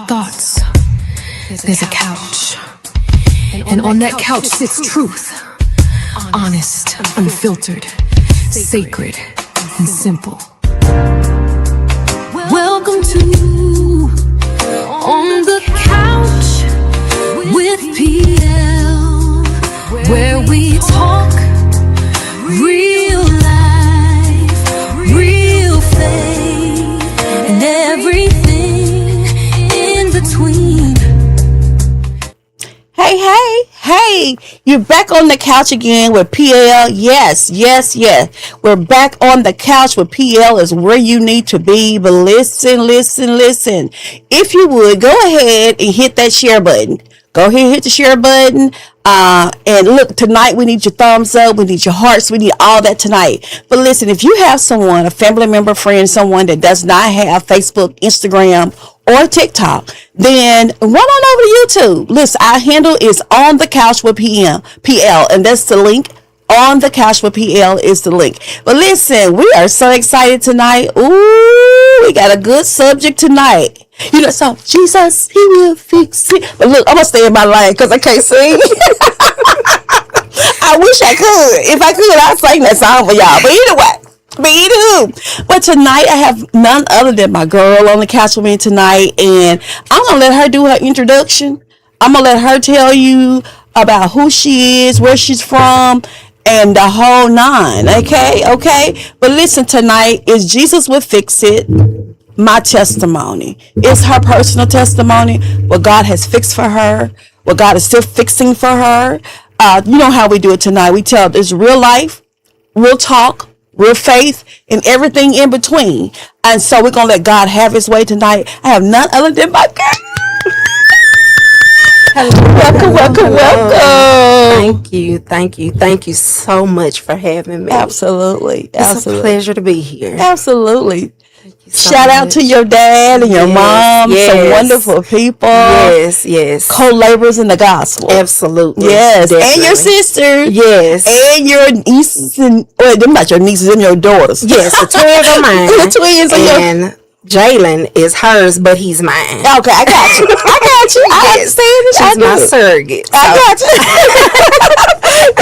thoughts, there's a couch. And on that couch sits truth. Honest, unfiltered, sacred, and simple. Welcome to On the Couch with PL, where we talk real life, real faith, and everything in between. Hey, you're back on the couch again with PL. Yes. We're back on the couch with PL is where you need to be. But listen. If you would, go ahead and hit that share button. Go ahead and hit the share button. And look, tonight we need your thumbs up. We need your hearts. We need all that tonight. But listen, if you have someone, a family member, friend, someone that does not have Facebook, Instagram, or TikTok, then run on over to YouTube. Listen, our handle is On the Couch with PL, and that's the link. On the Couch with PL is the link. But listen, we are so excited tonight. Ooh, we got a good subject tonight. You know, so Jesus, he will fix it. But look, I'm gonna stay in my lane because I can't sing. I wish I could. If I could, I'd sing that song for y'all. But anyway. But tonight I have none other than my girl on the couch with me tonight, and I'm gonna let her do her introduction. I'm gonna let her tell you about who she is, where she's from, and the whole nine. Okay. But listen, tonight is Jesus Will Fix It. My testimony. It's her personal testimony. What God has fixed for her. What God is still fixing for her. You know how we do it tonight. We tell this real life, real talk, real faith, and everything in between. And so we're going to let God have his way tonight. I have none other than my girl. Hello. Welcome. Thank you so much for having me. Absolutely. It's a pleasure to be here. Absolutely. So Shout out to your dad and your mom. Yes. Some wonderful people. Yes. Co-laborers in the gospel. Absolutely. Yes. Definitely. And your sister. Yes. And your nieces and, well, they're not your nieces and your daughters. Yes, the twins are mine. The twins are yours. And Jalen is hers, but he's mine. Okay, I got you. I understand it. She's my surrogate. I got you.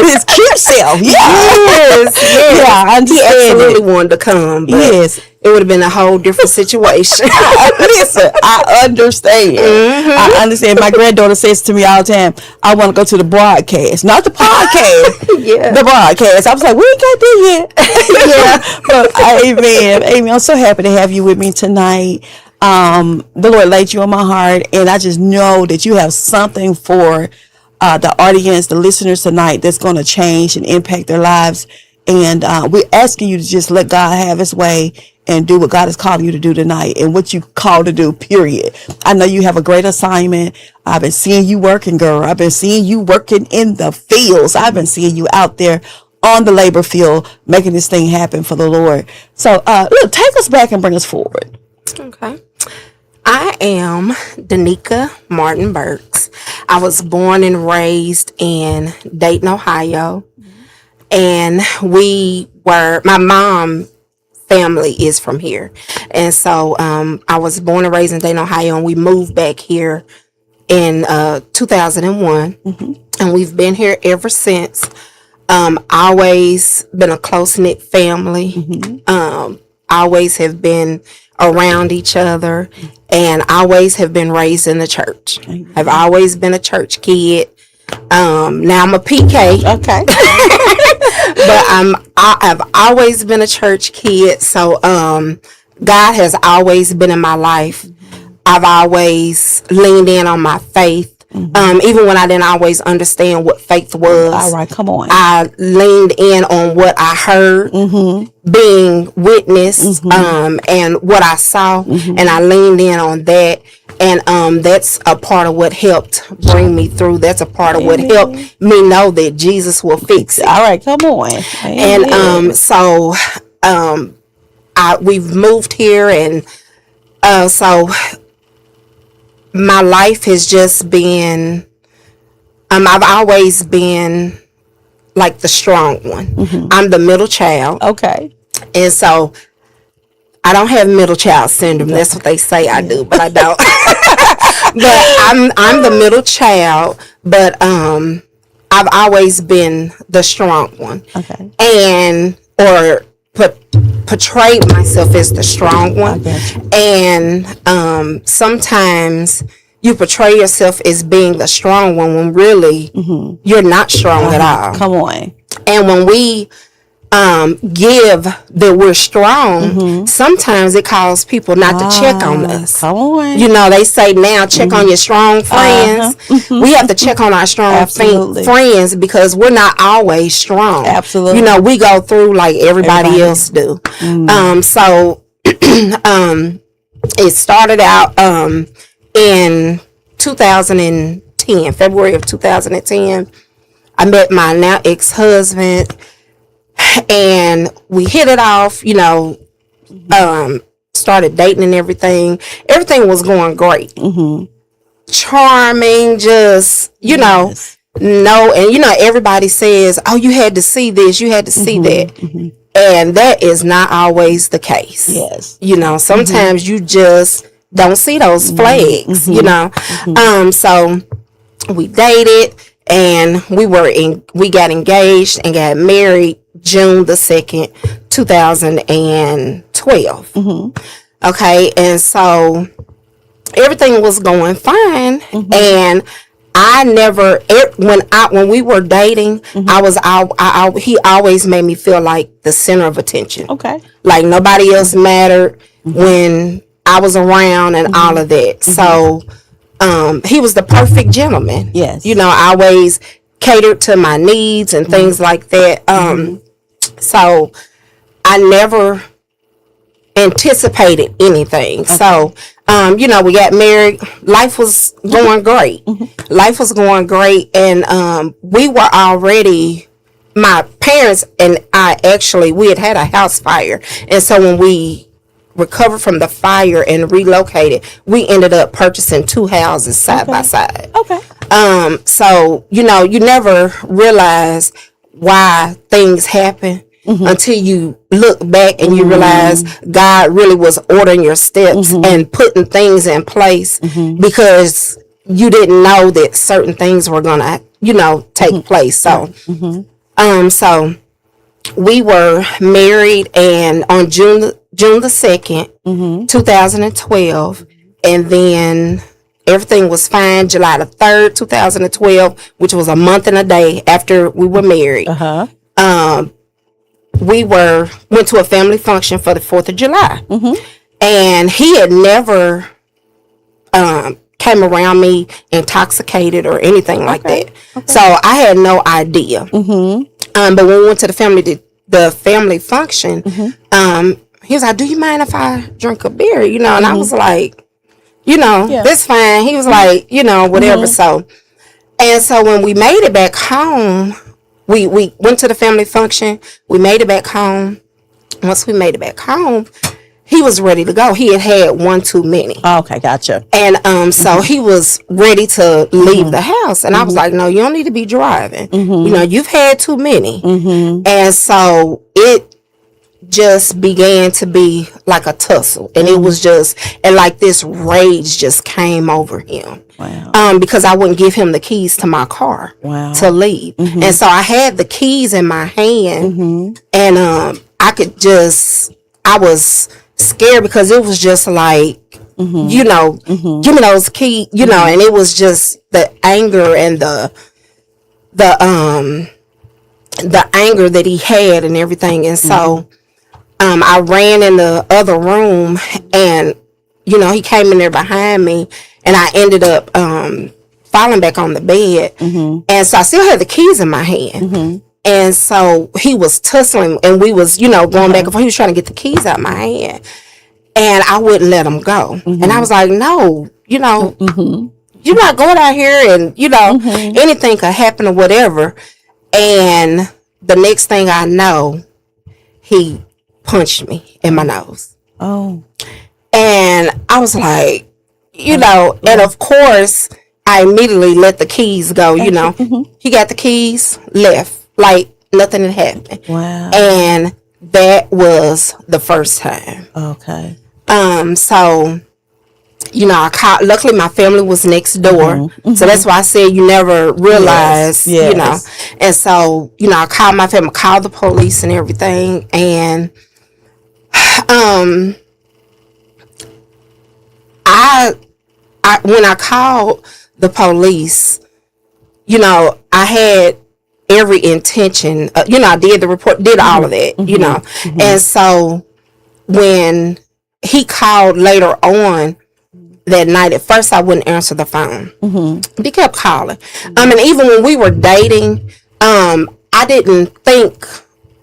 His cute self. Yes. Yeah, I understand. He absolutely wanted to come, but yes. It would have been a whole different situation. Listen, I understand. I understand. My granddaughter says to me all the time, I want to go to the broadcast. Not the podcast. Yeah. The broadcast. I was like, we ain't got there yet. Yeah. But amen. I'm so happy to have you with me tonight. The Lord laid you on my heart, and I just know that you have something for the audience, the listeners tonight that's going to change and impact their lives. And we're asking you to just let God have his way and do what God has called you to do tonight and what you called to do, period. I know you have a great assignment. I've been seeing you working, girl. I've been seeing you working in the fields. I've been seeing you out there on the labor field, making this thing happen for the Lord. So, look, take us back and bring us forward. Okay. I am Danica Martin Burks. I was born and raised in Dayton, Ohio. And my mom family is from here. And so I was born and raised in Dayton, Ohio, and we moved back here in 2001. And we've been here ever since. Always been a close-knit family. Always have been around each other, and always have been raised in the church. I've always been a church kid. Now I'm a PK. Okay. But I've always been a church kid, so God has always been in my life. I've always leaned in on my faith. Even when I didn't always understand what faith was. All right, come on. I leaned in on what I heard, being witnessed, and what I saw, and I leaned in on that. And that's a part of what helped bring me through. That's a part of what helped me know that Jesus will fix it. All right, come on. And so we've moved here, and so my life has just been, I've always been like the strong one. I'm the middle child. Okay. And so I don't have middle child syndrome. That's what they say I do, but I don't. I'm the middle child, but I've always been the strong one. Okay. And or portrayed myself as the strong one. got you. And sometimes you portray yourself as being the strong one when really you're not strong at all. Come on. And when we give that we're strong, sometimes it causes people not to check on us. Come on. You know, they say now check on your strong friends. We have to check on our strong Absolutely. friends because we're not always strong. Absolutely. You know, we go through like everybody else do. So it started out in 2010, February of 2010. I met my now ex-husband and we hit it off, you know, started dating and everything. Everything was going great. Charming, just, you know, no, and you know, everybody says, oh, you had to see this, you had to see that. And that is not always the case. Yes. You know, sometimes you just don't see those flags, you know. So we dated and we got engaged and got married June the 2nd, 2012. Okay, and so everything was going fine, and I never when we were dating, he always made me feel like the center of attention. Okay. Like nobody else mattered when I was around and all of that. So he was the perfect gentleman. Yes. You know, I always catered to my needs and things like that. So I never anticipated anything. Okay. So, you know, we got married. Life was going great. Life was going great. And we were already, my parents and I actually, we had a house fire. And so when we recovered from the fire and relocated, we ended up purchasing 2 houses side by side. Okay. So, you know, you never realize why things happen until you look back and you realize God really was ordering your steps and putting things in place because you didn't know that certain things were gonna, you know, take place. So, so we were married and on June the 2nd, 2012, and then everything was fine. July the 3rd, 2012, which was a month and a day after we were married. We went to a family function for the 4th of July. And he had never came around me intoxicated or anything like that. So I had no idea. But when we went to the family function, he was like, do you mind if I drink a beer? You know, and I was like, you know, that's fine. He was like, you know, whatever. So when we made it back home, we went to the family function. We made it back home. Once we made it back home, he was ready to go. He had one too many. Okay, gotcha. And so he was ready to leave the house. And I was like, no, you don't need to be driving. You know, you've had too many. And so it just began to be like a tussle. And it was just, and like this rage just came over him. Wow. Because I wouldn't give him the keys to my car to leave. And so I had the keys in my hand and I was scared because it was just like, you know, give me those keys, you know, and it was just the anger and the anger that he had and everything. And so I ran in the other room and, you know, he came in there behind me and I ended up falling back on the bed. And so I still had the keys in my hand. And so he was tussling and we was, you know, going back and forth. He was trying to get the keys out of my hand. And I wouldn't let him go. And I was like, no, you know, you're not going out here and, you know, anything could happen or whatever. And the next thing I know, he punched me in my nose. Oh. And I was like, you know, and of course, I immediately let the keys go, you know. He got the keys, left, like nothing had happened. Wow. And that was the first time. Okay. So you know, I called, luckily my family was next door. So that's why I said you never realize, Yes, you know. yes. And so, you know, I called my family, called the police and everything. And I when I called the police, you know, I had every intention, you know, I did the report, did all of that, you know. And so when he called later on that night, at first I wouldn't answer the phone. He kept calling. And even when we were dating, I didn't think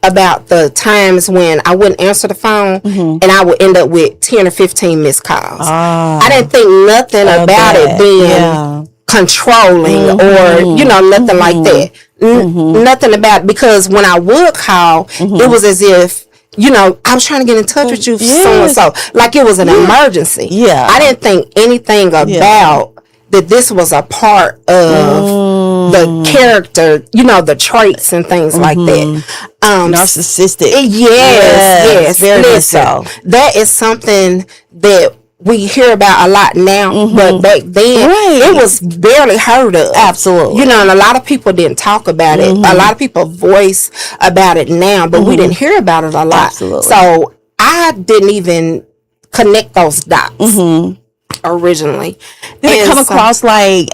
about the times when I wouldn't answer the phone and I would end up with 10 or 15 missed calls. I didn't think nothing about it being controlling or, you know, nothing like that. Nothing about it, because when I would call, it was as if, you know, I was trying to get in touch with you, so and so, like it was an emergency. I didn't think anything about that this was a part of the character, you know, the traits and things like that. Narcissistic. Yes, very much listen, so. that is something that we hear about a lot now, but back then it was barely heard of. Absolutely. You know, and a lot of people didn't talk about it. A lot of people voice about it now, but we didn't hear about it a lot. Absolutely. So I didn't even connect those dots originally. Did it And come so- across like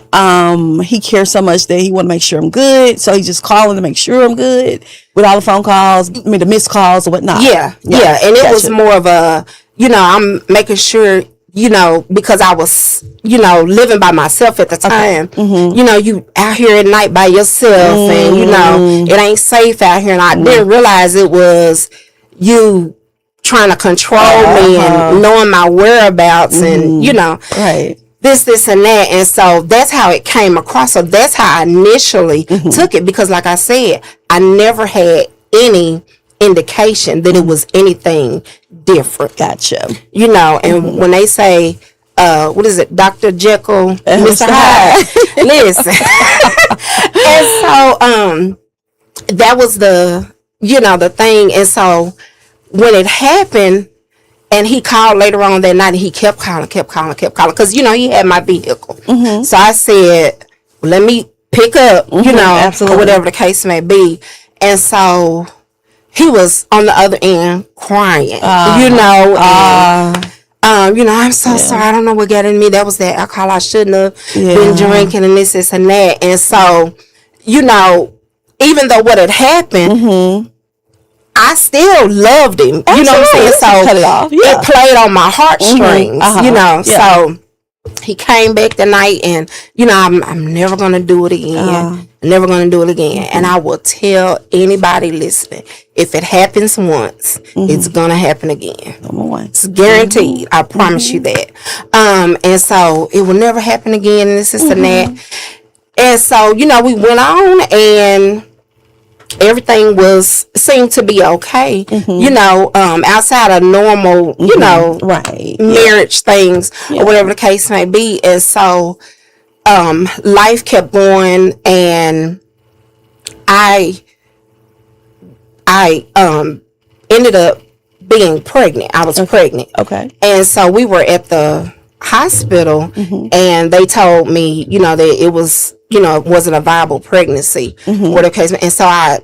he cares so much that he want to make sure I'm good, so he just calling to make sure I'm good with all the phone calls, I mean the missed calls or whatnot? Yeah. And it was Gotcha. more of a, you know, I'm making sure, you know, because I was, you know, living by myself at the time. You know, you out here at night by yourself and, you know, it ain't safe out here. And I didn't realize it was you trying to control me and knowing my whereabouts and, you know, Right. this and that. And so that's how it came across. So that's how I initially took it, because like I said, I never had any indication that it was anything different. Gotcha. You know, and when they say, what is it, Dr. Jekyll, Mr. Hyde, listen. And so that was the, you know, the thing. And so when it happened, and he called later on that night, and he kept calling, because, you know, he had my vehicle. So I said, well, let me pick up, you know, absolutely. or whatever the case may be. And so he was on the other end crying, you know, and, you know, I'm so sorry. I don't know what got in me. That was that alcohol. I shouldn't have been drinking and this and that. And so, you know, even though what had happened, I still loved him. You know what I'm saying? So Cut it off. Yeah. it played on my heartstrings, you know. Yeah. So he came back that night, and, you know, I'm never going to do it again. Never going to do it again. And I will tell anybody listening, if it happens once, it's going to happen again. Number one. It's guaranteed. I promise you that. And so it will never happen again. And this and that. And so, you know, we went on, and everything seemed to be okay. You know, outside of normal, you know, Right. marriage things or whatever the case may be. And so life kept going, and I ended up being pregnant. I was pregnant. Okay. And so we were at the hospital, and they told me, you know, that it was, you know, it wasn't a viable pregnancy, whatever case. And so I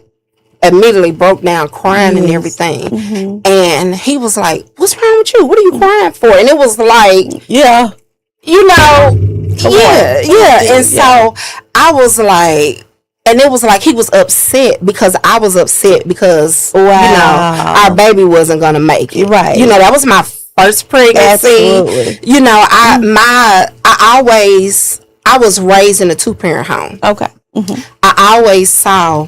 immediately broke down crying and everything. And he was like, "What's wrong with you? What are you crying for?" And it was like, Yeah. you know, yeah. And so I was like, and it was like he was upset because I was upset because, you know, our baby wasn't going to make it. Right. You know, that was my first pregnancy. Absolutely. You know, I was raised in a 2-parent home. Okay. I always saw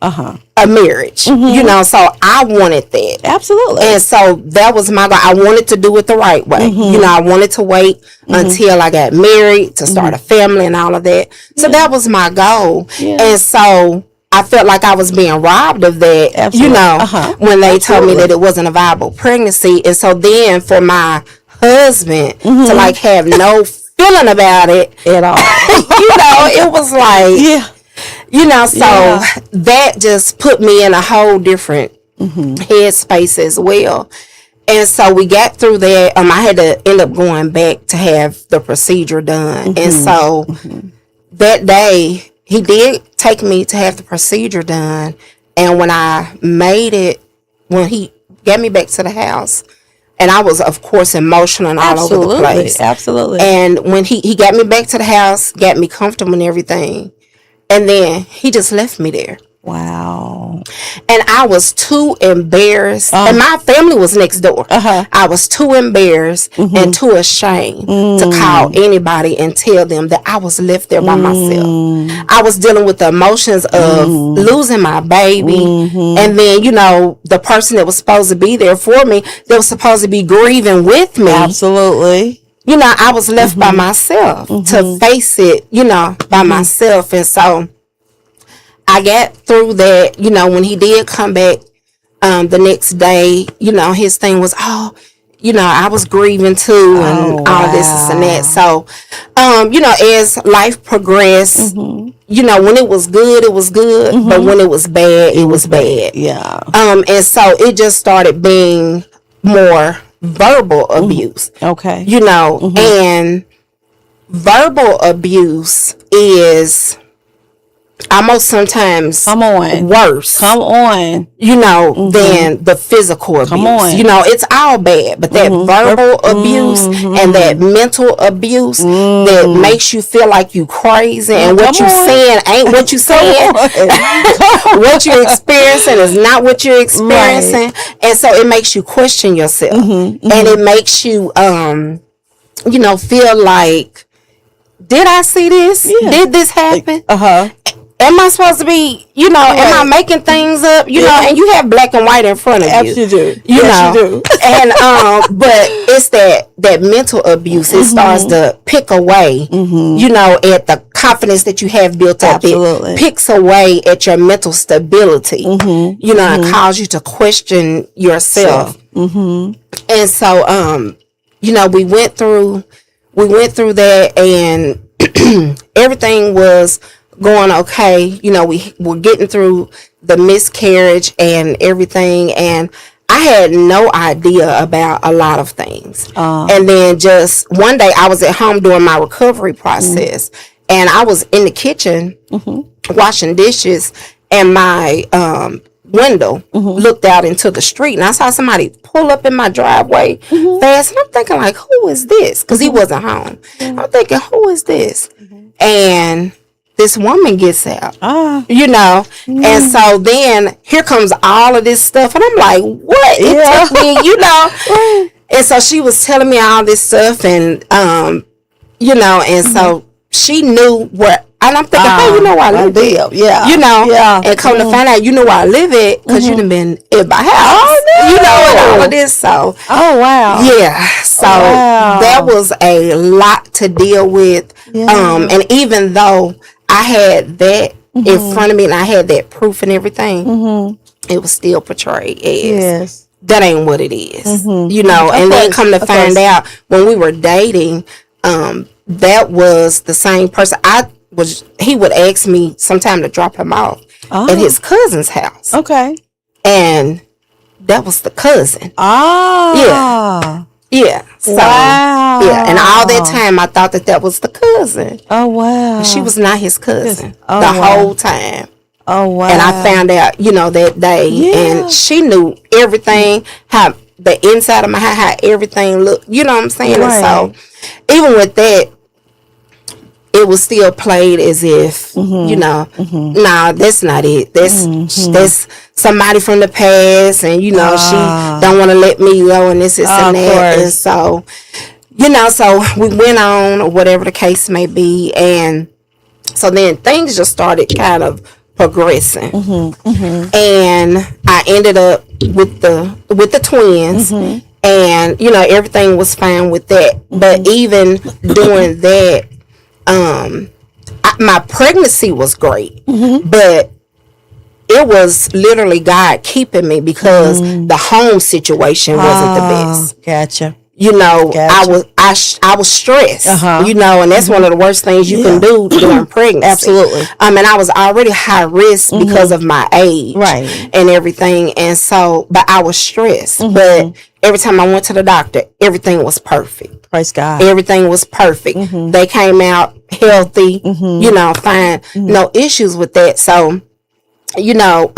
a marriage, you know, so I wanted that. Absolutely. And so that was my goal. I wanted to do it the right way. You know, I wanted to wait until I got married to start a family and all of that. So that was my goal. And so I felt like I was being robbed of that, Absolutely. you know, when they told me that it wasn't a viable pregnancy. And so then for my husband to like have no feeling about it At all. you know, it was like, Yeah. you know, so that just put me in a whole different headspace as well. And so we got through that. I had to end up going back to have the procedure done. And so that day, he did take me to have the procedure done. And when I made it, when he got me back to the house, and I was, of course, emotional and all over the place. Absolutely. And when he got me back to the house, got me comfortable and everything, and then he just left me there. Wow. And I was too embarrassed. And my family was next door. I was too embarrassed and too ashamed to call anybody and tell them that I was left there by myself. I was dealing with the emotions of losing my baby. And then, you know, the person that was supposed to be there for me, that was supposed to be grieving with me. Absolutely. You know, I was left by myself to face it, you know, by myself. And so I got through that. You know, when he did come back the next day, you know, his thing was, oh, you know, I was grieving too, and all this and that. So, you know, as life progressed, you know, when it was good, it was good, but when it was bad, it was bad. Yeah. And so it just started being more verbal abuse. Okay. You know, and verbal abuse is almost sometimes worse. Come on. You know, than the physical abuse. Come on. You know, it's all bad, but that verbal abuse and that mental abuse that makes you feel like you crazy and what you saying ain't what you saying. What you're experiencing is not what you're experiencing. Right. And so it makes you question yourself. And it makes you, you know, feel like, did I see this? Yeah. Did this happen? Am I supposed to be, you know, am I making things up? You know, and you have black and white in front of you. Absolutely. You know. And but it's that mental abuse. It starts to pick away, you know, at the confidence that you have built up. It picks away at your mental stability, you know, and cause you to question yourself. And so, you know, we went through that, and everything was going okay. You know, we were getting through the miscarriage and everything, and I had no idea about a lot of things. And then just one day I was at home doing my recovery process, and I was in the kitchen washing dishes, and my window looked out into the street, and I saw somebody pull up in my driveway fast, and I'm thinking, like, who is this? Because he wasn't home. I'm thinking, who is this? And this woman gets out, you know, and so then here comes all of this stuff, and I'm like, what? It took me, you know, and so she was telling me all this stuff, and you know, and so she knew where. And I'm thinking, hey, you know where I live at? Yeah. You know? And come to find out, you know where I live at, because you done been at my house. You know, and all of this. So. Oh, wow. Yeah. So that was a lot to deal with. And even though I had that in front of me and I had that proof and everything, it was still portrayed as that ain't what it is. You know, and then come to find out, when we were dating, that was the same person. He would ask me sometime to drop him off at his cousin's house. Okay. And that was the cousin. Yeah. So, yeah. And all that time I thought that was the cousin. Oh, wow. But she was not his cousin whole time. Oh, wow. And I found out, you know, that day. And she knew everything, how the inside of my house, how everything looked. You know what I'm saying? Right. And so, even with that, it was still played as if, you know, nah, that's not it. That's somebody from the past, and, you know, she don't want to let me go, and this and that. And so, you know, so we went on, or whatever the case may be, and so then things just started kind of progressing. And I ended up with the twins, and, you know, everything was fine with that. But even doing that, my pregnancy was great, but it was literally God keeping me, because the home situation wasn't the best. Gotcha. you know, Gotcha. I was stressed, Uh-huh. you know, and that's one of the worst things you can do during pregnancy. Absolutely. And I was already high risk because of my age, Right. and everything, and so, but I was stressed. But every time I went to the doctor, everything was perfect. Praise God. Everything was perfect. They came out healthy, you know, fine, no issues with that. So, you know,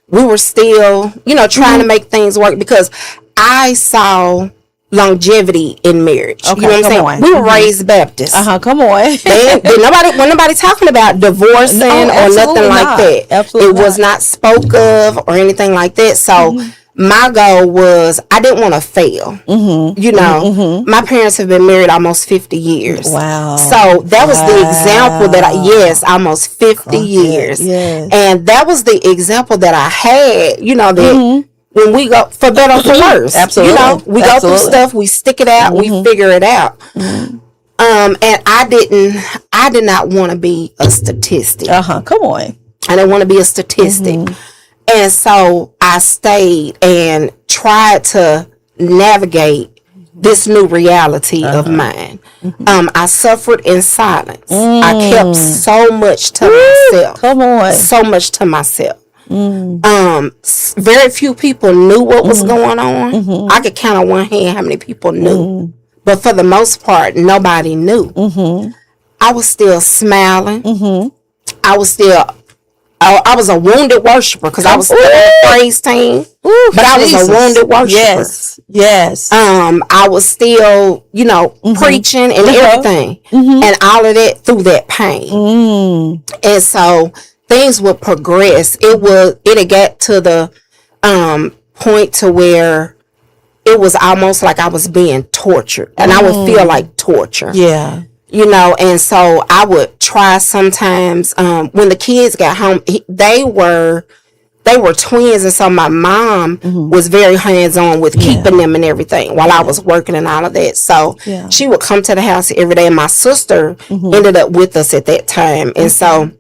we were still, you know, trying to make things work because I saw longevity in marriage. Okay, you know what I'm come saying? on. We were raised Baptists. Come on. When nobody talking about divorcing No, or nothing absolutely like not. that. Absolutely It was not spoke of or anything like that. So my goal was I didn't want to fail. You know, my parents have been married almost 50 years. Wow. So that was the example that almost 50 years. Yes. And that was the example that I had, you know, that when we go for better or for worse, Absolutely. you know, we go through Absolutely. stuff, we stick it out, we figure it out. And I did not want to be a statistic. Come on. I didn't want to be a statistic. And so I stayed and tried to navigate this new reality of mine. I suffered in silence. I kept so much to myself. Come on. So much to myself. Very few people knew what was going on. I could count on one hand how many people knew. But for the most part, nobody knew. I was still smiling. I was still, I was a wounded worshiper because I was still on the praise team. But I was a wounded worshiper. Yes. Yes. I was still, you know, preaching and everything. And all of that through that pain. And so things would progress. It got to the point to where it was almost like I was being tortured, and I would feel like torture. Yeah. You know, and so I would try sometimes when the kids got home, they were twins, and so my mom was very hands-on with keeping them and everything while I was working and all of that. So she would come to the house every day, and my sister ended up with us at that time. And so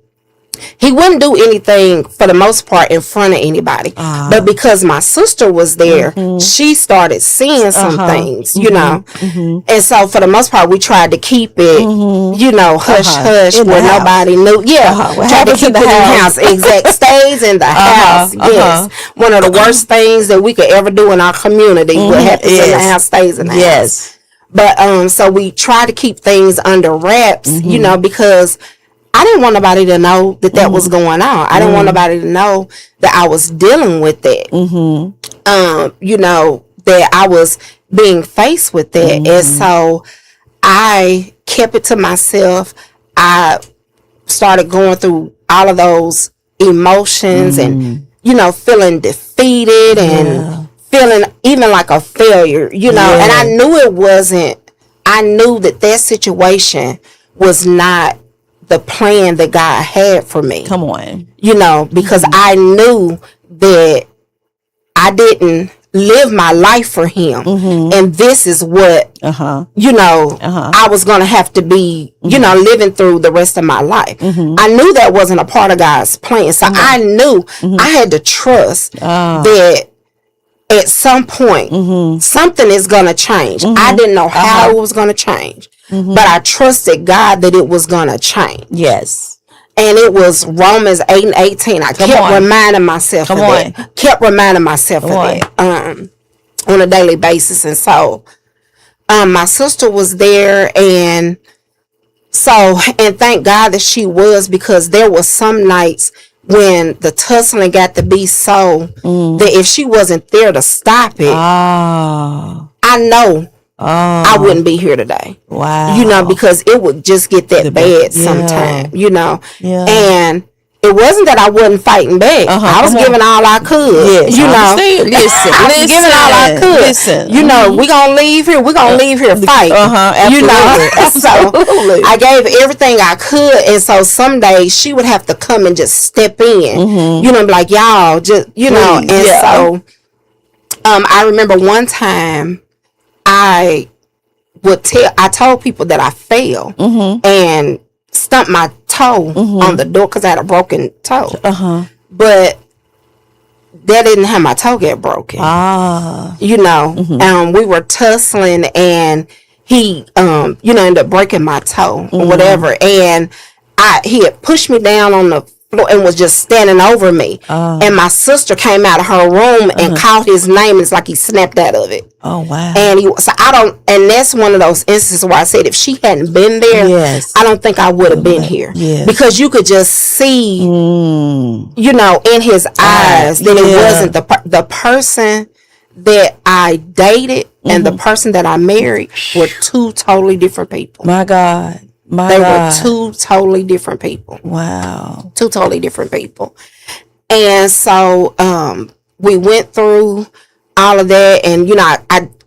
he wouldn't do anything for the most part in front of anybody. But because my sister was there, she started seeing some things, you know. And so for the most part, we tried to keep it, you know, hush hush, In the where house. nobody knew. Yeah, What tried to happens keep in the it in the house? house. Exact. Stays in the house. Yes. One of the worst things that we could ever do in our community. What happens in the Yes. house stays in the house. Yes. But so we try to keep things under wraps, you know, because I didn't want nobody to know that was going on. I didn't want nobody to know that I was dealing with that. You know, that I was being faced with that. And so I kept it to myself. I started going through all of those emotions and, you know, feeling defeated and feeling even like a failure, you know, and I knew that situation was not the plan that God had for me. Come on. You know, because I knew that I didn't live my life for him. And this is what, you know, I was going to have to be, you know, living through the rest of my life. I knew that wasn't a part of God's plan. So I knew I had to trust that at some point, something is going to change. I didn't know how it was going to change. But I trusted God that it was going to change. Yes. And it was Romans 8 and 18. I kept reminding myself of that. Kept reminding myself of that on a daily basis. And so my sister was there, and thank God that she was, because there was some nights when the tussling got to be so that if she wasn't there to stop it, I know I wouldn't be here today. Wow. You know, because it would just get that bad sometime, you know. And it wasn't that I wasn't fighting back. I was giving all I could. Yes, you know. I was giving all I could. Listen. You know, we're going to leave here. We're going to leave here fighting. Absolutely. You know. Absolutely. So I gave everything I could. And so some days she would have to come and just step in. You know, be like, y'all, just, you know. And so I remember one time I told people that I fell and stumped my toe on the door because I had a broken toe. But that didn't have my toe get broken. You know, we were tussling and he, you know, ended up breaking my toe or whatever. And he had pushed me down on the floor and was just standing over me. And my sister came out of her room and called his name. It's like he snapped out of it. Oh, wow. And and that's one of those instances where I said, if she hadn't been there, Yes. I don't think I would have been here. Yes. Because you could just see, you know, in his eyes that it wasn't the person that I dated and the person that I married were two totally different people. My God. They were two totally different people. Wow. Two totally different people. And so we went through all of that, and you know,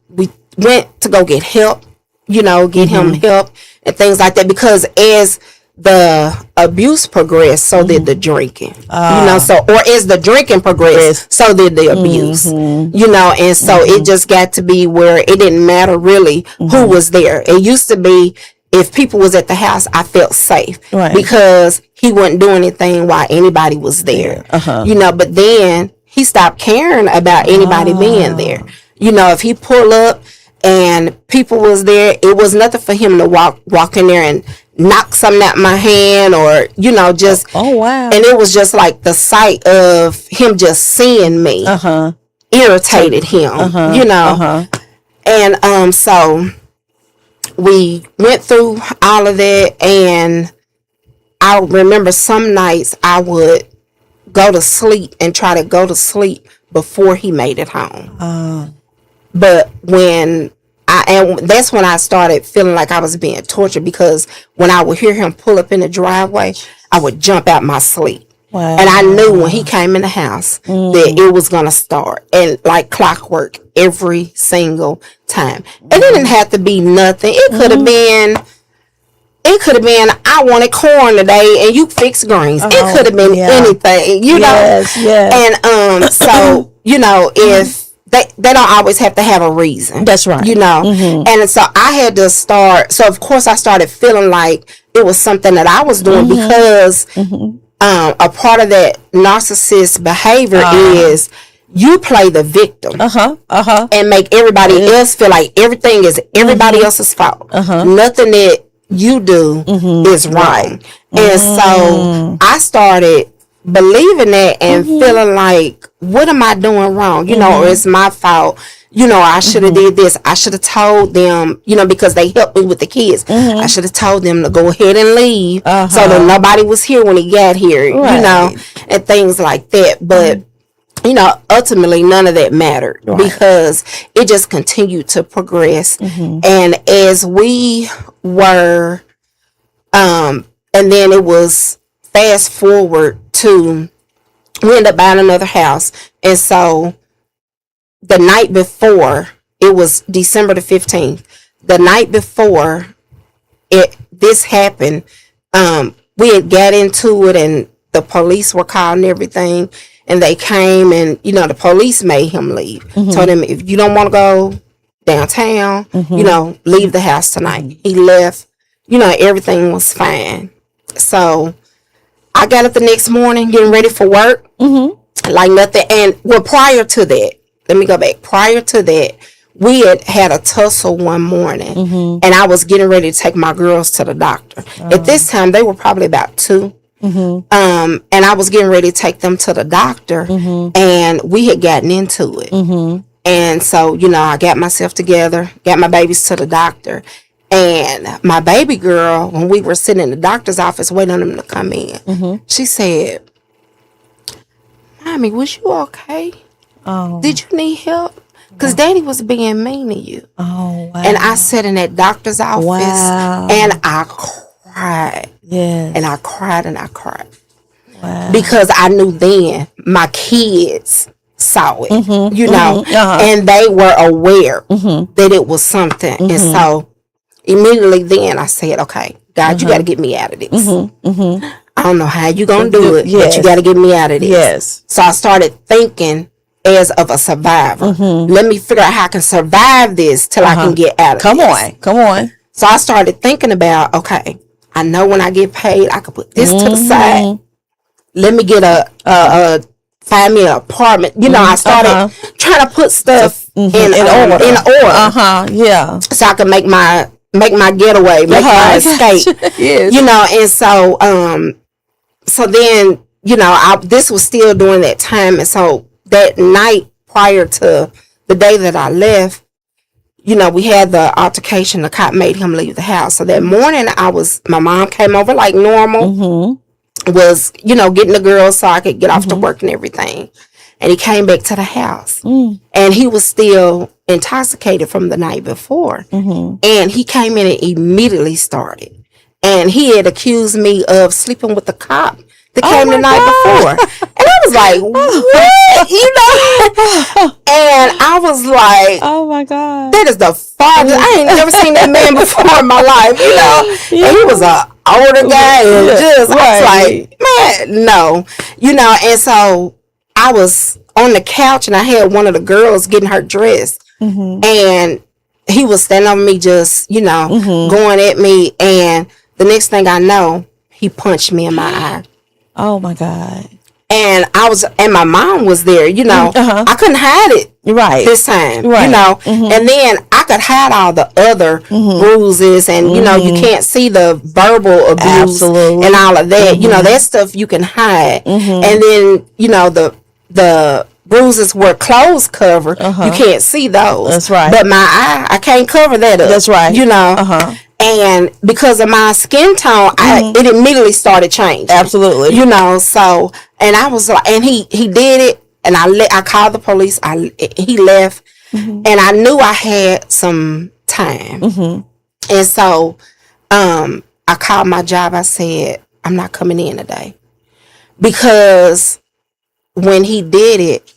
we went to go get help, you know, get him help and things like that, because as the abuse progressed, so did the drinking. You know, or as the drinking progressed, so did the abuse. You know, and so it just got to be where it didn't matter really who was there. It used to be, if people was at the house, I felt safe because he wouldn't do anything while anybody was there. You know, but then he stopped caring about anybody being there. You know, if he pull up and people was there, it was nothing for him to walk in there and knock something out my hand, or, you know, just. Oh, wow. And it was just like the sight of him just seeing me irritated him, you know. And so we went through all of that, and I remember some nights I would go to sleep and try to go to sleep before he made it home. But that's when I started feeling like I was being tortured, because when I would hear him pull up in the driveway, I would jump out my sleep. Wow. And I knew when he came in the house that it was going to start, and like clockwork every single time. And it didn't have to be nothing. It could have been, I wanted corn today and you fix greens. It could have been anything, you know? And so, you know, if they don't always have to have a reason. That's right. You know? And so I had to start, so of course I started feeling like it was something that I was doing, because a part of that narcissist behavior is you play the victim and make everybody else feel like everything is everybody else's fault. Nothing that you do is right. And so I started believing that and feeling like, what am I doing wrong? You know, or it's my fault. You know, I should have did this. I should have told them, you know, because they helped me with the kids. I should have told them to go ahead and leave so that nobody was here when he got here, you know, and things like that. But, you know, ultimately none of that mattered because it just continued to progress. And as we were, and then it was fast forward to, we ended up buying another house. And so the night before, it was December the 15th, the night before this happened, we had got into it and the police were called and everything, and they came and, you know, the police made him leave. Told him, if you don't want to go downtown, you know, leave the house tonight. He left, you know, everything was fine. So I got up the next morning getting ready for work, like nothing. And well, prior to that, let me go back. Prior to that, we had a tussle one morning, and I was getting ready to take my girls to the doctor. At this time, they were probably about 2. And I was getting ready to take them to the doctor, and we had gotten into it. And so, you know, I got myself together, got my babies to the doctor. And my baby girl, when we were sitting in the doctor's office waiting on him to come in, she said, "Mommy, was you okay? Did you need help? Because Daddy was being mean to you." Oh, wow. And I sat in that doctor's office and I cried. Yes. And I cried and I cried. Wow. Because I knew then my kids saw it, you know, and they were aware that it was something. And so immediately then I said, okay, God, you got to get me out of this. I don't know how you going to do it, but you got to get me out of this. Yes. So I started thinking as of a survivor. Let me figure out how I can survive this till I can get out of this. Come on. So I started thinking about, okay, I know when I get paid, I can put this to the side. Let me get a find me an apartment. You know, I started trying to put stuff in order. Yeah. So I could make my getaway, make my escape. Yes. You know, and so then, you know, this was still during that time, and so that night prior to the day that I left, you know, we had the altercation. The cop made him leave the house. So that morning, my mom came over like normal, was, you know, getting the girls so I could get off to work and everything. And he came back to the house, and he was still intoxicated from the night before. And he came in and immediately started. And he had accused me of sleeping with the cop that came the night before. And I was like, what? You know? And I was like, oh my God. that is the farthest. I ain't never seen that man before in my life, you know? And he was an older guy. And I was like, man, no. You know, and so I was on the couch and I had one of the girls getting her dressed. And he was standing over me just, you know, going at me. And the next thing I know, he punched me in my eye. Oh my God. And my mom was there, you know. I couldn't hide it this time, you know. And then I could hide all the other bruises, and you know, you can't see the verbal abuse and all of that. You know, that stuff you can hide. And then, you know, the bruises were clothes covered. You can't see those. That's right. But my eye, I can't cover that up. That's right. You know. And because of my skin tone, it immediately started changing. Absolutely. You know, so, and I was like, and he did it, and I called the police. He left, and I knew I had some time. And so, I called my job. I said, I'm not coming in today. Because when he did it,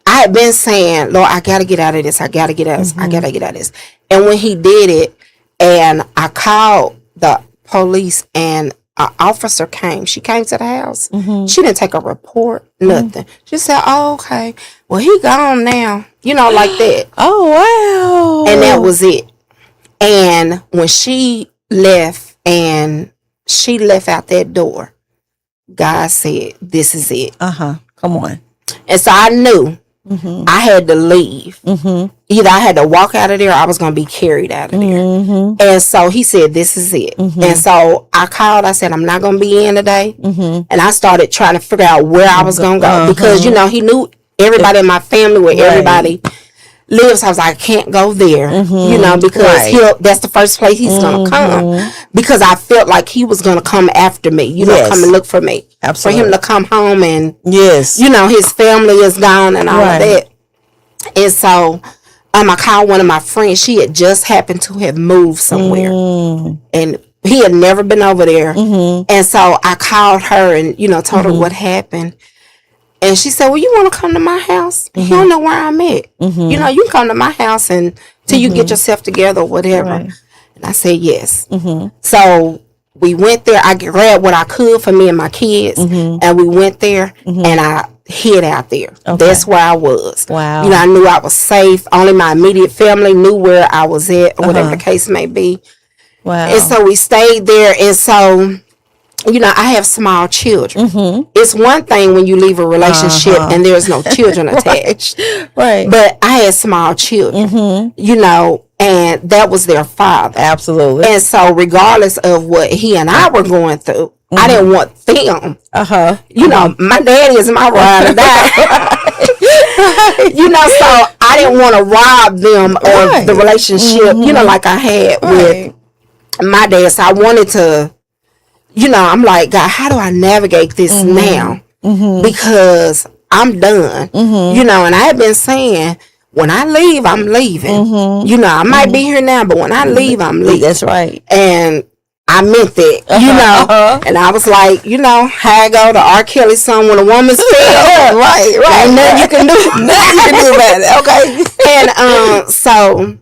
I had been saying, Lord, I got to get out of this. I got to get out of this. I got to get out of this. And when he did it, and I called the police, and an officer came. She came to the house. She didn't take a report, nothing. She said, oh, okay. Well, he gone now. You know, like that. Oh, wow. And that was it. And when she left, and she left out that door, God said, this is it. Come on. And so I knew I had to leave. Either I had to walk out of there or I was going to be carried out of there. And so he said, this is it. And so I called. I said, I'm not going to be in today. And I started trying to figure out where I was going to go. Because, you know, he knew everybody in my family, where everybody lives. I was like, I can't go there. You know, because that's the first place he's going to come. Because I felt like he was going to come after me. You know, come and look for me. Absolutely. For him to come home and, yes, you know, his family is gone and all of that. And so I called one of my friends. She had just happened to have moved somewhere. And he had never been over there. And so I called her and, you know, told her what happened. And she said, well, you want to come to my house? You don't know where I'm at. You know, you can come to my house and till you get yourself together or whatever. And I said, yes. So we went there. I grabbed what I could for me and my kids. And we went there and I hid out there. That's where I was. Wow. You know, I knew I was safe. Only my immediate family knew where I was at, or whatever the case may be. Wow. And so we stayed there. And so, you know, I have small children. It's one thing when you leave a relationship and there's no children attached. But I had small children, you know, and that was their father. Absolutely. And so regardless of what he and I were going through, I didn't want them. You know, my daddy is my ride or die. You know, so I didn't want to rob them of the relationship, you know, like I had with my dad. So I wanted to, you know, I'm like, God, how do I navigate this now? Because I'm done. You know, and I have been saying, when I leave, I'm leaving. You know, I might be here now, but when I leave, I'm leaving. That's right. And I meant that, you know. And I was like, you know, how I go to R. Kelly song, when a woman's feel. Ain't nothing you can do. Nothing you can do about it. Okay. And so,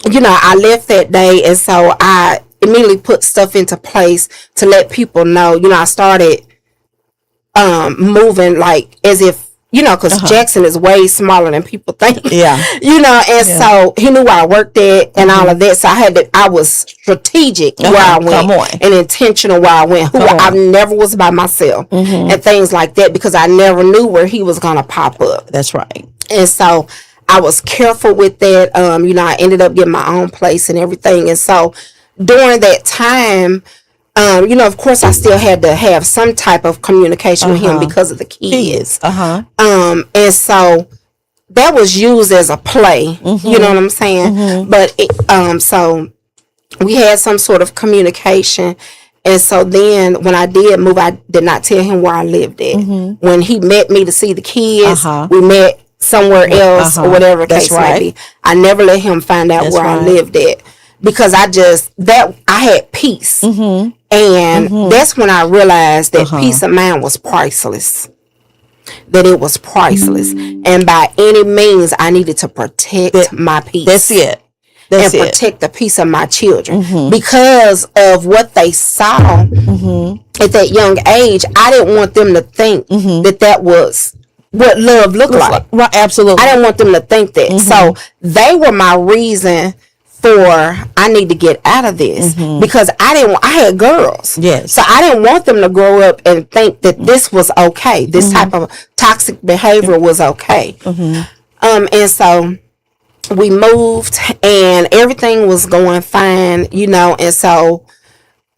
you know, I left that day, and so I immediately put stuff into place to let people know. You know, I started moving like as if, you know, because Jackson is way smaller than people think. Yeah. You know, and so he knew where I worked at and all of that. So I was strategic where I went. Come on. And intentional where I went. I never was by myself and things like that, because I never knew where he was going to pop up. That's right. And so I was careful with that. You know, I ended up getting my own place and everything. And so during that time, you know, of course, I still had to have some type of communication with him because of the kids. And so that was used as a play. You know what I'm saying? But so we had some sort of communication. And so then when I did move, I did not tell him where I lived at. When he met me to see the kids, we met somewhere else or whatever the case might be. I never let him find out where I lived at, because I had peace. And that's when I realized that peace of mind was priceless. That it was priceless. And by any means, I needed to protect my peace. That's it. Protect the peace of my children. Because of what they saw at that young age, I didn't want them to think that was what love looked like. Right, absolutely. I didn't want them to think that. So they were my reason for I need to get out of this, because I had girls. Yes. So I didn't want them to grow up and think that this was okay. This type of toxic behavior was okay. And so we moved and everything was going fine, you know, and so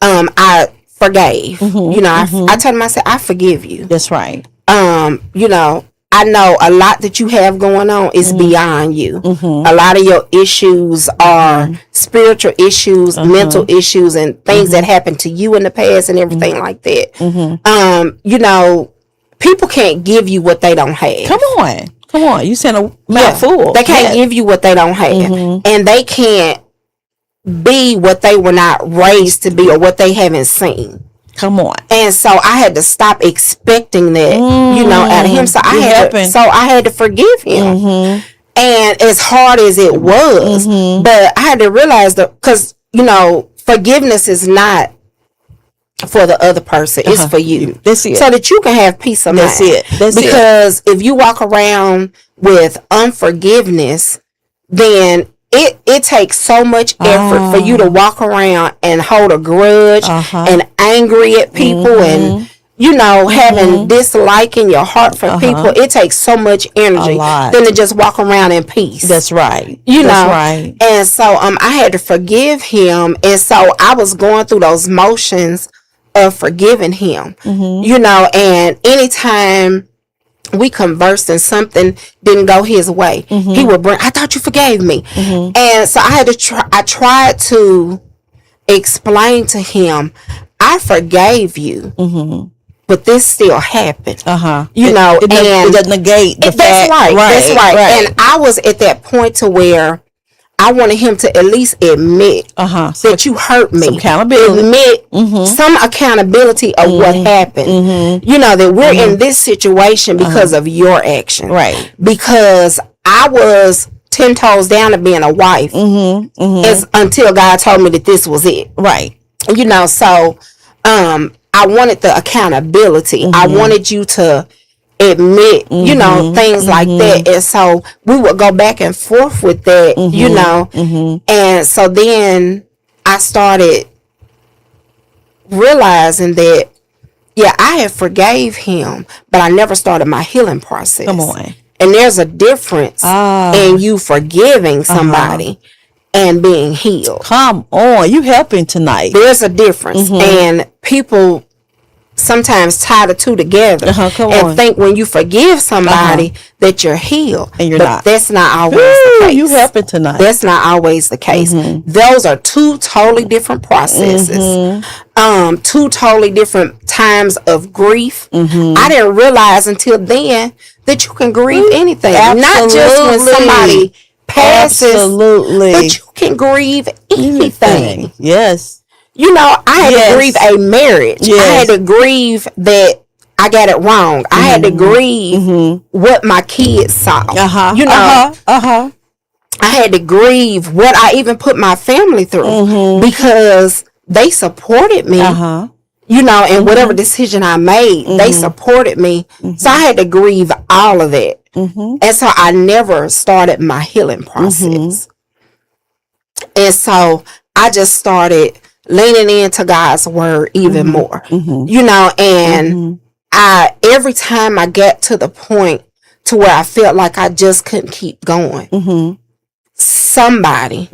I forgave. You know, I told him, I said, I forgive you. That's right. You know, I know a lot that you have going on is beyond you. A lot of your issues are spiritual issues, mental issues, and things that happened to you in the past and everything like that. You know, people can't give you what they don't have. Come on. You sent a mouthful. They can't give you what they don't have. And they can't be what they were not raised to be or what they haven't seen. Come on. And so I had to stop expecting that, you know, out of him. So I had to forgive him. And as hard as it was, but I had to realize that, because, you know, forgiveness is not for the other person, it's for you. That's it. So that you can have peace of mind. That's it. Because if you walk around with unforgiveness, then it takes so much effort for you to walk around and hold a grudge and angry at people and, you know, having dislike in your heart for people. It takes so much energy than to just walk around in peace. That's right. You know, right. And so I had to forgive him. And so I was going through those motions of forgiving him, you know, and anytime we conversed and something didn't go his way, he would bring, I thought you forgave me. And so I tried to explain to him, I forgave you, but this still happened. You know, it doesn't negate the fact. That's right. And I was at that point to where I wanted him to at least admit that you hurt me. Some accountability. Admit some accountability of what happened. You know, that we're in this situation because of your action. Right. Because I was 10 toes down to being a wife until God told me that this was it. Right. You know, so I wanted the accountability. I wanted you to admit, you know, things like that. And so we would go back and forth with that, you know. And so then I started realizing that, yeah, I had forgave him, but I never started my healing process. Come on. And there's a difference in you forgiving somebody and being healed. Come on. You helping tonight. There's a difference. And people sometimes tie the two together and think when you forgive somebody that you're healed, and you're but not. That's not always the case. You helping tonight. That's not always the case. Those are two totally different processes. Two totally different times of grief. I didn't realize until then that you can grieve anything, not just when somebody passes, but you can grieve anything. Yes. You know, I had to grieve a marriage. I had to grieve that I got it wrong. I had to grieve what my kids saw. You know, I had to grieve what I even put my family through because they supported me. you know, and whatever decision I made, they supported me. So I had to grieve all of that. And so I never started my healing process. And so I just started leaning into God's word even more, you know, and every time I get to the point to where I felt like I just couldn't keep going, somebody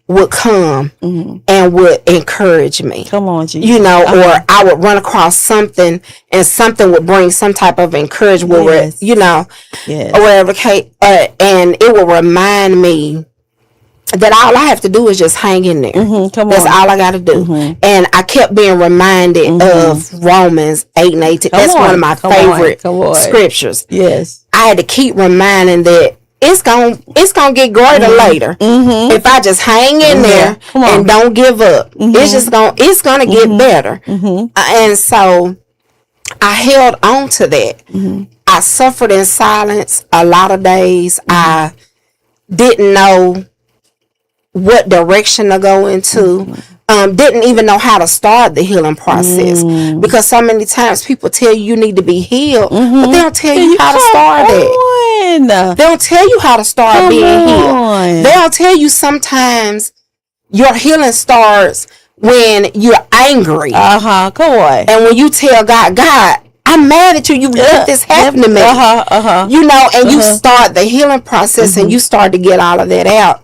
would come and would encourage me. Come on, Jesus. You know, or I would run across something and something would bring some type of encouragement, Yes. you know, Yes. or whatever. And it will remind me that all I have to do is just hang in there. Come That's on. all I got to do. And I kept being reminded of Romans 8:18. That's one of my Come on. favorite Come on. scriptures. Yes. I had to keep reminding that it's gonna get greater later if I just hang in there Come on. and don't give up. It's gonna get better. And so I held on to that. I suffered in silence a lot of days. I didn't know what direction to go into. Didn't even know how to start the healing process, because so many times people tell you need to be healed, but they don't tell you how to start it. They don't tell you how to start being healed. They don't tell you sometimes your healing starts when you're angry. Come on. And when you tell God, I'm mad at you. You let this happen to me. You know, and you start the healing process and you start to get all of that out.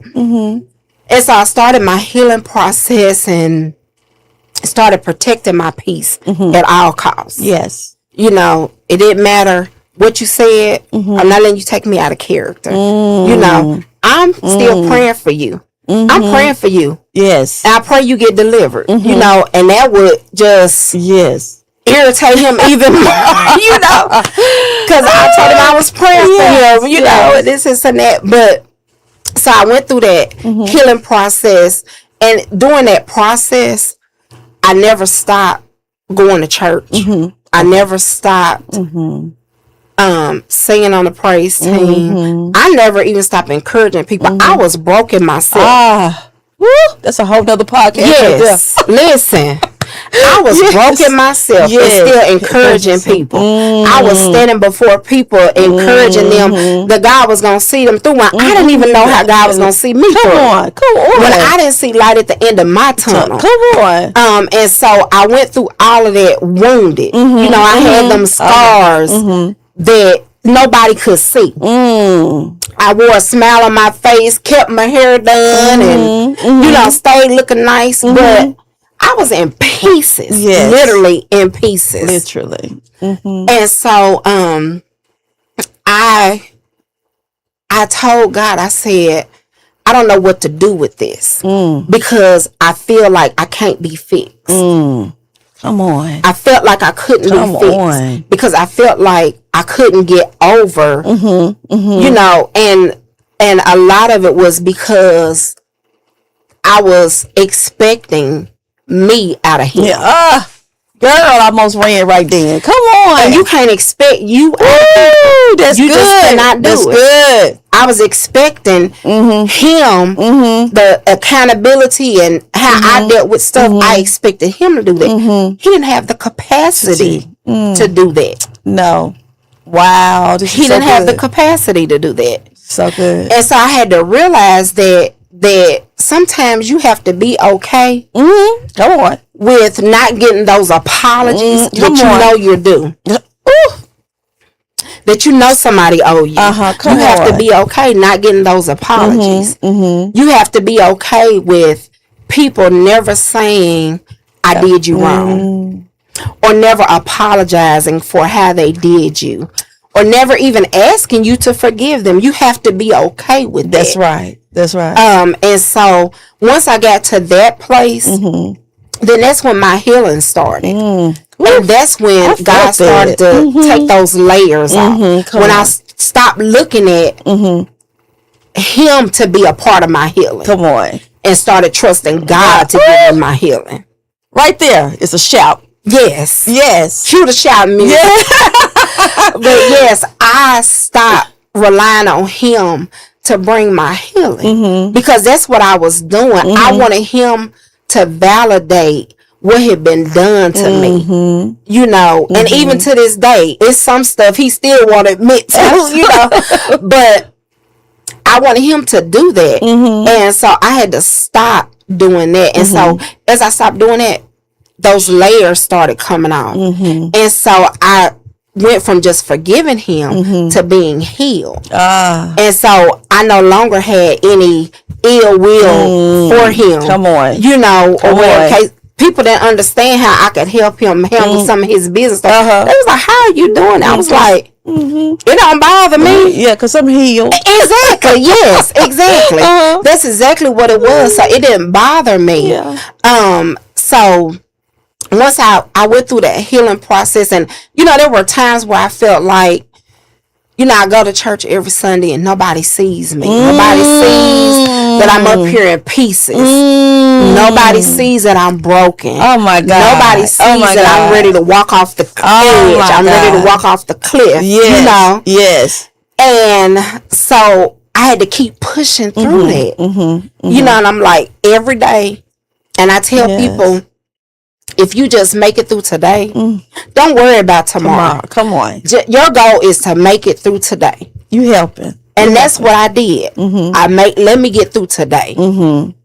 And so I started my healing process and started protecting my peace at all costs. Yes. You know, it didn't matter what you said. I'm not letting you take me out of character. You know, I'm still praying for you. I'm praying for you. Yes. And I pray you get delivered. You know, and that would just irritate him even more, you know, because I told him I was praying for him, you know, and this and that. But so I went through that healing process, and during that process, I never stopped going to church. I never stopped singing on the praise team. I never even stopped encouraging people. I was broken myself. That's a whole nother podcast. Yes, listen. I was broken myself and still encouraging people. I was standing before people, encouraging them that God was going to see them through. When I didn't even know how God was going to see me through. Come on. When I didn't see light at the end of my tunnel. Come on. And so I went through all of that wounded. You know, I had them scars that nobody could see. I wore a smile on my face, kept my hair done, and you know, stayed looking nice, but I was in pieces, literally in pieces, literally. And so I told God, I said, I don't know what to do with this because I feel like I can't be fixed. Come on. I felt like I couldn't be fixed because I felt like I couldn't get over, you know, and a lot of it was because I was expecting me out of him. Girl, I almost ran right then. Come on. And you can't expect you out of Ooh, that's you good. just cannot do That's it. good. I was expecting him, the accountability and how I dealt with stuff. I expected him to do that. He didn't have the capacity to do that. No. Wow. He didn't have the capacity to do that. So good. And so I had to realize that sometimes you have to be okay Come on. with not getting those apologies that you know you're due. That you know somebody owe you. You have to be okay not getting those apologies. You have to be okay with people never saying I did you wrong, or never apologizing for how they did you, or never even asking you to forgive them. You have to be okay with that. That's right. That's right. And so once I got to that place, then that's when my healing started. And that's when God started to take those layers off. When I stopped looking at him to be a part of my healing. Come on. And started trusting God to give me my healing. Right there. It's a shout. Yes. Yes. Cue the shout music. But yes, I stopped relying on him to bring my healing. Because that's what I was doing. I wanted him to validate what had been done to me, you know, and even to this day, it's some stuff he still won't admit to, you know, but I wanted him to do that. And so I had to stop doing that. And so as I stopped doing that, those layers started coming off. And so I went from just forgiving him to being healed. And so I no longer had any ill will for him. Come on. You know, Come or whatever on. case. People didn't understand how I could help him handle some of his business. They was like, how are you doing? I was like, it don't bother me. Yeah, because I'm healed. Exactly. Yes, exactly. That's exactly what it was. So it didn't bother me. So once I went through that healing process, and you know, there were times where I felt like, you know, I go to church every Sunday and nobody sees me. Nobody sees that I'm up here in pieces. Nobody sees that I'm broken. Oh my God. Nobody sees that I'm ready to walk off the edge. I'm ready to walk off the cliff. Yes. You know? Yes. And so I had to keep pushing through that. You know, and I'm like, every day, and I tell people, if you just make it through today, don't worry about tomorrow. Come on. Your goal is to make it through today. You helping. And that's what I did. Let me get through today.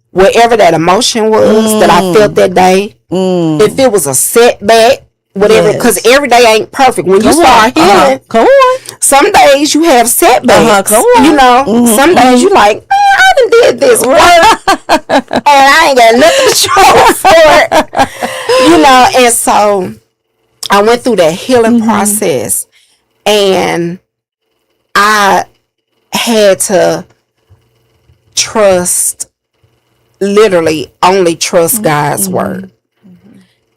Wherever that emotion was that I felt that day, if it was a setback, whatever, because every day ain't perfect. When you start healing, come on. some days you have setbacks. Come on. You know, some days you like, man, I done did this work, and I ain't got nothing to show for it. You know, and so I went through that healing process, and I had to literally only trust God's word.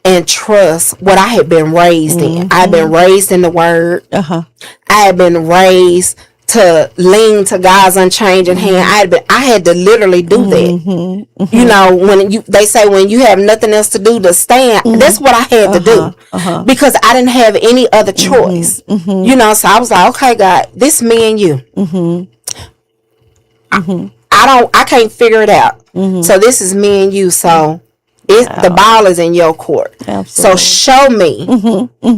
And trust what I had been raised in. I had been raised in the word. I had been raised to lean to God's unchanging hand. I had to literally do that. You know, when they say when you have nothing else to do to stand, that's what I had to do. Because I didn't have any other choice. You know, so I was like, okay, God, this me and you. I can't figure it out. So this is me and you. So the ball is in your court. Absolutely. So show me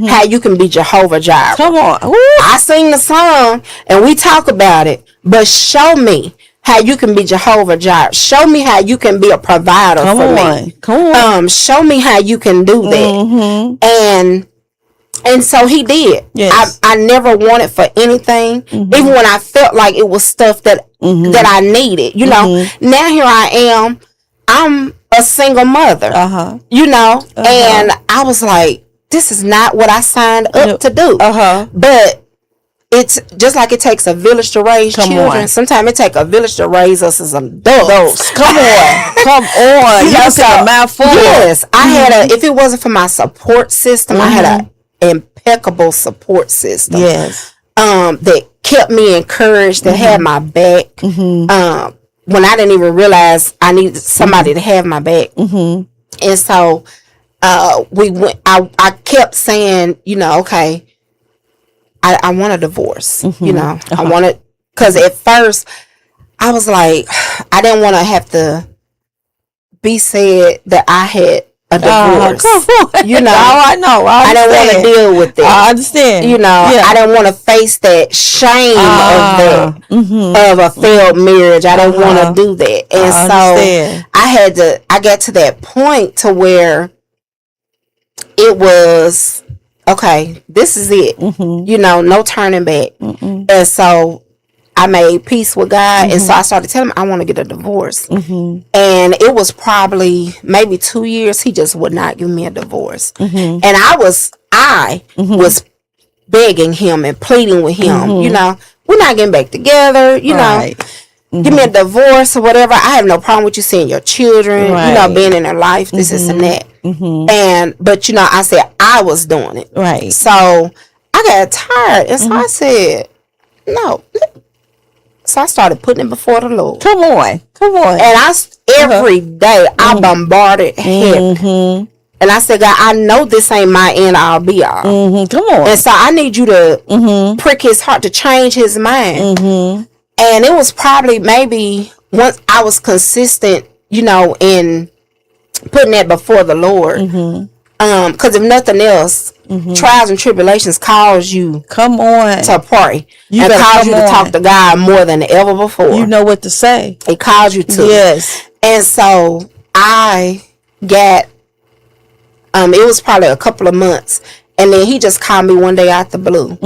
how you can be Jehovah Jireh. Come on. I sing the song and we talk about it, but show me how you can be Jehovah Jireh. Show me how you can be a provider for me. Come on. Show me how you can do that. And so he did. Yes. I never wanted for anything, even when I felt like it was stuff that I needed. You know, now here I am. I'm a single mother. You know, and I was like, this is not what I signed up to do. But it's just like it takes a village to raise children. Sometimes it takes a village to raise us as adults. Come on. Come on. You know, a mouthful. Yes. I had if it wasn't for my support system, I had an impeccable support system. Yes. That kept me encouraged, that had my back. When I didn't even realize I needed somebody to have my back. And so we went. I kept saying, you know, okay, I want a divorce. You know, I wanted, because at first I was like, I didn't want to have to be said that I had a divorce. You know, I know. I didn't want to deal with it. I understand. You know, I didn't want to face that shame of that, of a failed marriage. I didn't want to do that. And so I got to that point to where it was, okay, this is it. You know, no turning back. And so I made peace with God. And so I started telling him I want to get a divorce. And it was probably maybe 2 years. He just would not give me a divorce. And I was begging him and pleading with him, you know, we're not getting back together, you know, give me a divorce or whatever. I have no problem with you seeing your children, you know, being in their life, this and that. But you know, I said I was doing it. Right. So I got tired. And so I said, no. So I started putting it before the Lord. Come on. And every day I bombarded heaven. And I said, God, I know this ain't my end all be all. Come on. And so I need you to prick his heart to change his mind. And it was probably maybe once I was consistent, you know, in putting that before the Lord. Because if nothing else, trials and tribulations cause you Come on. to pray You and better cause come you to on. talk to God more than ever before. You know what to say. It calls you to. Yes. And so I got, it was probably a couple of months. And then he just called me one day out the blue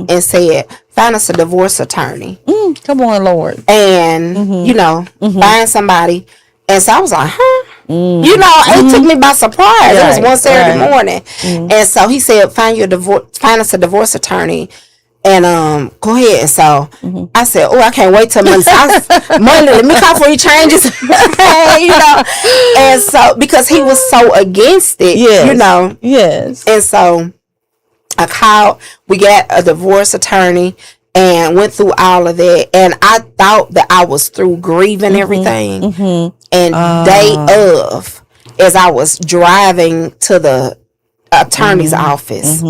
and said, find us a divorce attorney. Come on, Lord. And, you know, find somebody. And so I was like, huh? You know, it took me by surprise. It was Right, one Saturday right. morning. And so he said, find us a divorce attorney. And go ahead. And so I said, oh, I can't wait till Monday. Monday, let me call for your changes. You know. And so because he was so against it, Yes. you know. Yes. And so I called, we got a divorce attorney and went through all of that. And I thought that I was through grieving everything. And day of, as I was driving to the attorney's office,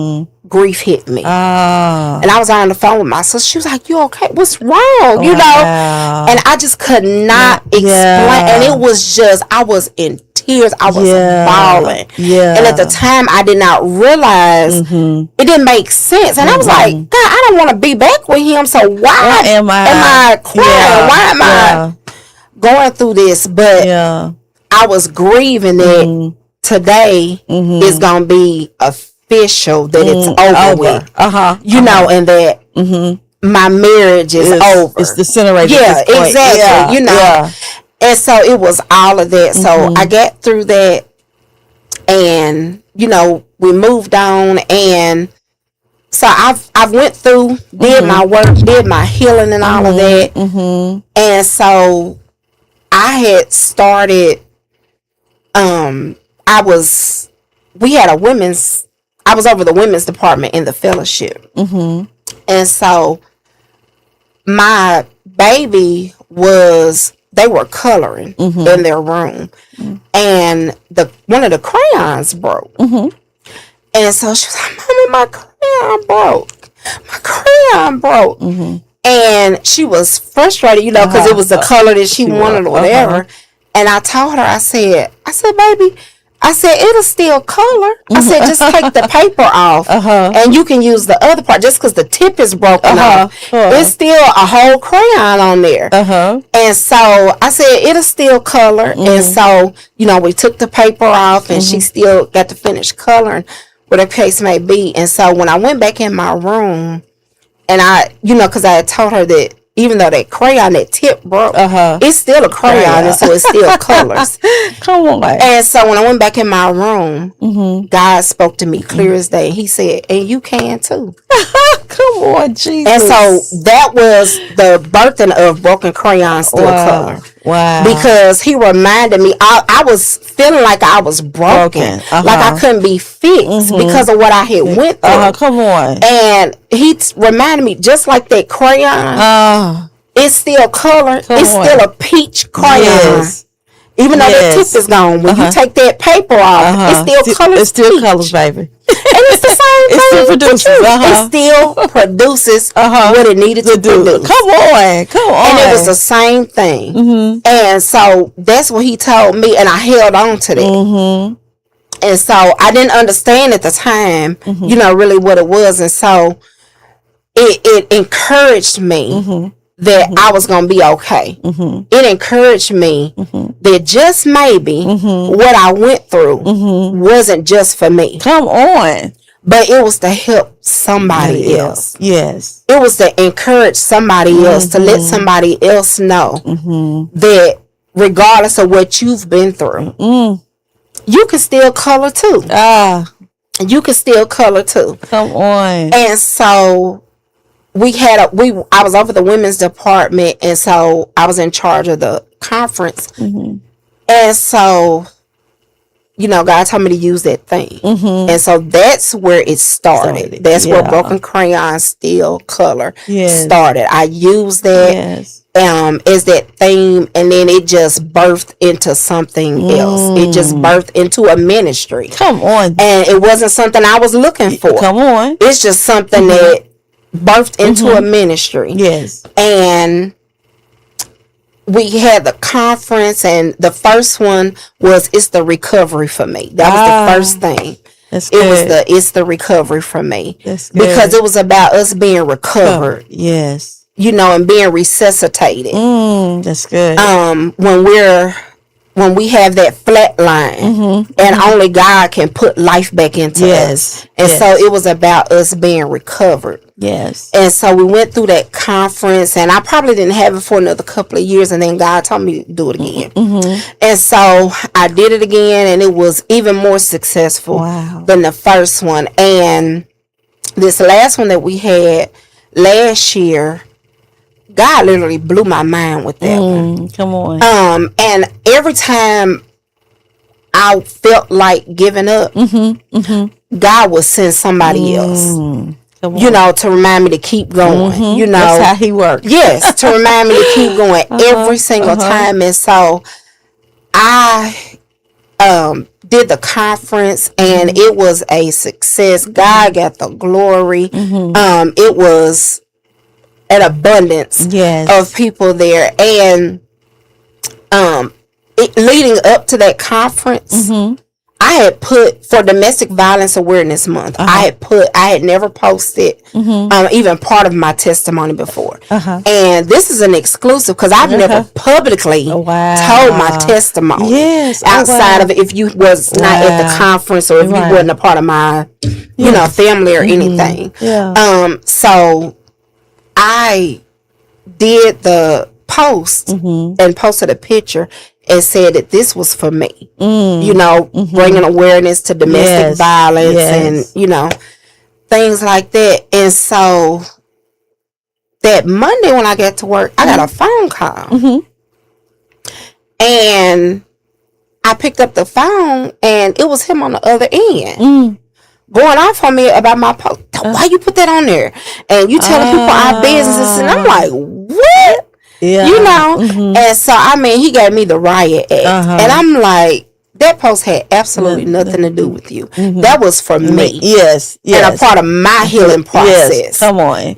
grief hit me. And I was on the phone with my sister. She was like, you okay? What's wrong? You know? Wow. And I just could not explain. And it was just, I was in tears. I was bawling. Yeah. And at the time, I did not realize it didn't make sense. And I was like, God, I don't want to be back with him. So why am I crying? Yeah. Why am I going through this? But Yeah. I was grieving that today is going to be official, that it's over with. You know, and that my marriage is over. It's disintegrated. Yeah, at this point. exactly. Yeah. You know. Yeah. And so it was all of that. So I got through that, and you know, we moved on, and so I went through, did my work, did my healing and all of that. And so I had started, I was over the women's department in the fellowship. And so my baby they were coloring in their room, and one of the crayons broke. And so she was like, Mommy, my crayon broke. And she was frustrated, you know, because it was the color that she wanted or whatever. And I told her, I said, baby, I said, it'll still color. I said, just take the paper off and you can use the other part. Just because the tip is broken off, it's still a whole crayon on there. And so I said, it'll still color. And so, you know, we took the paper off and she still got to finish coloring, whatever the case may be. And so when I went back in my room, and I, you know, because I had told her that even though that crayon, that tip broke, it's still a crayon, and so it still colors. Come on. And so when I went back in my room, God spoke to me clear as day. He said, and you can too. Come on, Jesus. And so that was the birthing of Broken Crayon Still Color. Wow. Because he reminded me, I was feeling like I was broken. Like I couldn't be fixed because of what I had went through. Come on. And he reminded me, just like that crayon, it's still color. It's still a peach crayon. Yes. Even though that tip is gone, when you take that paper off, it still colors. It still peach. colors, baby. And it's the same thing. It still produces. It still produces what it needed to produce. Come on. And it was the same thing. And so that's what he told me, and I held on to that. And so I didn't understand at the time, you know, really what it was. And so it encouraged me that I was going to be okay. It encouraged me that just maybe what I went through wasn't just for me. Come on. But it was to help somebody else. Yes. It was to encourage somebody else, to let somebody else know that regardless of what you've been through, you can still color too. You can still color too. Come on. And so I was over the women's department, and so I was in charge of the conference. And so, you know, God told me to use that thing. And so that's where it started. That's where Broken Crayon Still Color started. I used that as that theme, and then it just birthed into something else. It just birthed into a ministry. Come on. And it wasn't something I was looking for. Come on. It's just something that birthed into a ministry. Yes. And we had the conference, and the first one was It's the Recovery for Me. That was the first thing. That's It was good. It's the Recovery for Me. That's good. Because it was about us being recovered, Yes. and being resuscitated. That's good. When we have that flat line, and only God can put life back into us. And so it was about us being recovered. Yes. And so we went through that conference, and I probably didn't have it for another couple of years, and then God told me to do it again. And so I did it again, and it was even more successful than the first one. And this last one that we had last year, God literally blew my mind with that one. Come on. And every time I felt like giving up, God would send somebody else, Come on. to remind me to keep going. That's how he works. Yes, to remind me to keep going every single time. And so I did the conference, and it was a success. God got the glory. It was an abundance of people there, and leading up to that conference, I had put, for Domestic Violence Awareness Month, I had never posted even part of my testimony before. And this is an exclusive, because I've never publicly told my testimony outside of it, if you was not at the conference, or if you wasn't a part of my family or anything. So I did the post and posted a picture and said that this was for me, bringing awareness to domestic violence and, things like that. And so that Monday when I got to work, I got a phone call. And I picked up the phone, and it was him on the other end. Going off on me about my post. Why you put that on there? And you telling people our businesses, and I'm like, what? And so he gave me the riot act, and I'm like, that post had absolutely nothing to do with you. That was for me, and a part of my healing process. Come on,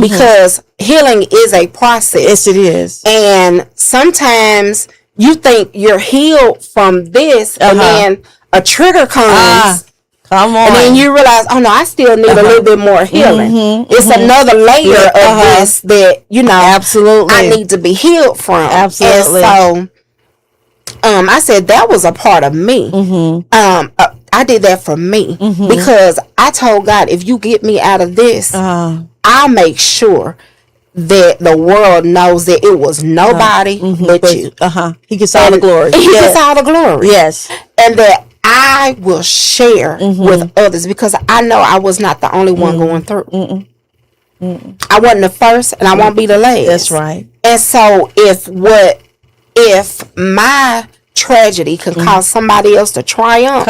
because healing is a process. Yes, it is. And sometimes you think you're healed from this, and then a trigger comes. Come on. And then you realize, oh no, I still need a little bit more healing. It's another layer of this that, absolutely, I need to be healed from. Absolutely. And so, I said that was a part of me. I did that for me because I told God, if you get me out of this, I'll make sure that the world knows that it was nobody but you. He gets all the glory. He gets all the glory. Yes. And that I will share with others, because I know I was not the only one going through. I wasn't the first, and I won't be the last. That's right. And so if my tragedy can cause somebody else to triumph,